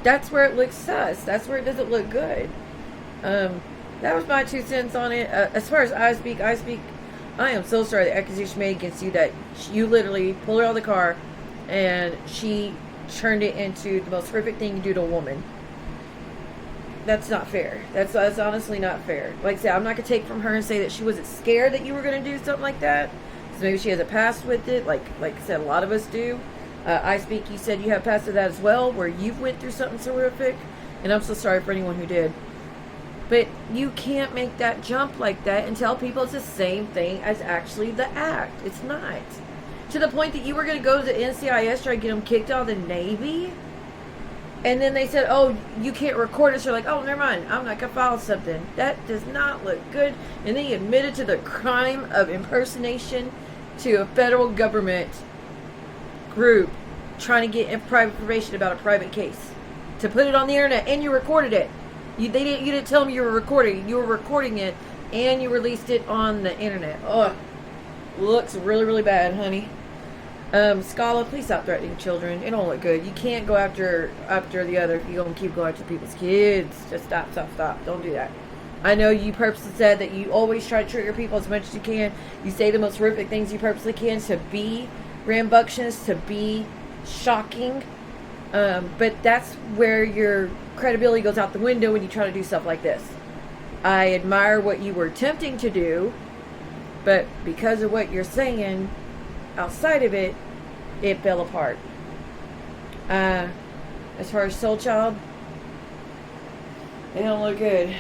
[SPEAKER 2] That's where it looks sus. That's where it doesn't look good. That was my 2 cents on it. As far as ispeak, I am so sorry the accusation made against you that you literally pulled her out of the car and she turned it into the most horrific thing you do to a woman. That's not fair. That's honestly not fair. Like I said, I'm not going to take from her and say that she wasn't scared that you were going to do something like that. So maybe she has a past with it. Like I said, a lot of us do. ispeak, you said you have past with that as well, where you've went through something so horrific. And I'm so sorry for anyone who did. But you can't make that jump like that and tell people it's the same thing as actually the act. It's not. To the point that you were going to go to the NCIS, try to get them kicked out of the Navy. And then they said, oh, you can't record it. So you're like, oh, never mind. I'm not going to file something. That does not look good. And then you admitted to the crime of impersonation to a federal government group trying to get private information about a private case. To put it on the internet. And you recorded it. You didn't tell them you were recording. You were recording it. And you released it on the internet. Ugh. Looks really, really bad, honey. Skolla, please stop threatening children. It don't look good. You can't go after the other if you're going to keep going after people's kids. Just stop. Don't do that. I know you purposely said that you always try to trigger people as much as you can. You say the most horrific things you purposely can to be rambunctious, to be shocking. But that's where your credibility goes out the window when you try to do stuff like this. I admire what you were attempting to do, but because of what you're saying outside of it, it fell apart. As far as SoulCHild, it don't look good.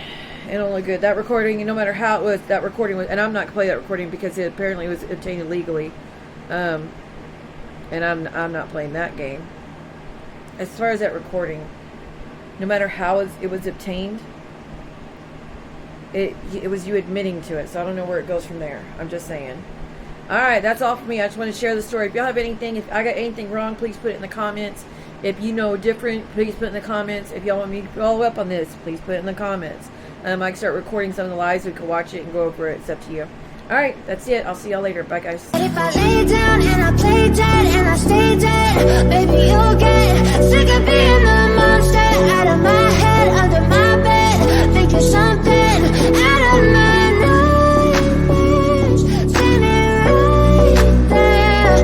[SPEAKER 2] It don't look good. That recording, no matter how it was, that recording was, and I'm not going to play that recording because it apparently was obtained illegally. And I'm not playing that game. As far as that recording, no matter how it was obtained, it was you admitting to it. So I don't know where it goes from there. I'm just saying. Alright, that's all for me. I just want to share the story. If y'all have anything, if I got anything wrong, please put it in the comments. If you know different, please put in the comments. If y'all want me to follow up on this, please put it in the comments. I can start recording some of the lives. We can watch it and go over it. It's up to you. Alright, that's it. I'll see y'all later. Bye, guys.
[SPEAKER 1] But if I lay down and I play dead and I stay dead, baby, you'll get sick of being the monster out of my head, under my bed, thinking something out of my nightmares, standing right there.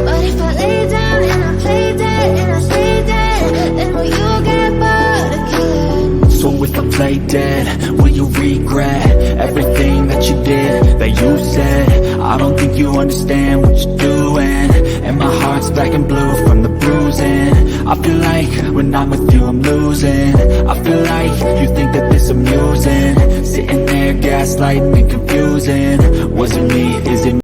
[SPEAKER 1] But if I lay down and I play dead and I stay dead, then will you get bored again?
[SPEAKER 22] So if I play dead, will you regret everything that you did, that you said? I don't think you understand what you're doing, and my heart's black and blue from the bruising. I feel like when I'm with you I'm losing. I feel like you think that this amusing, sitting there gaslighting and confusing. Was it me? Is it me?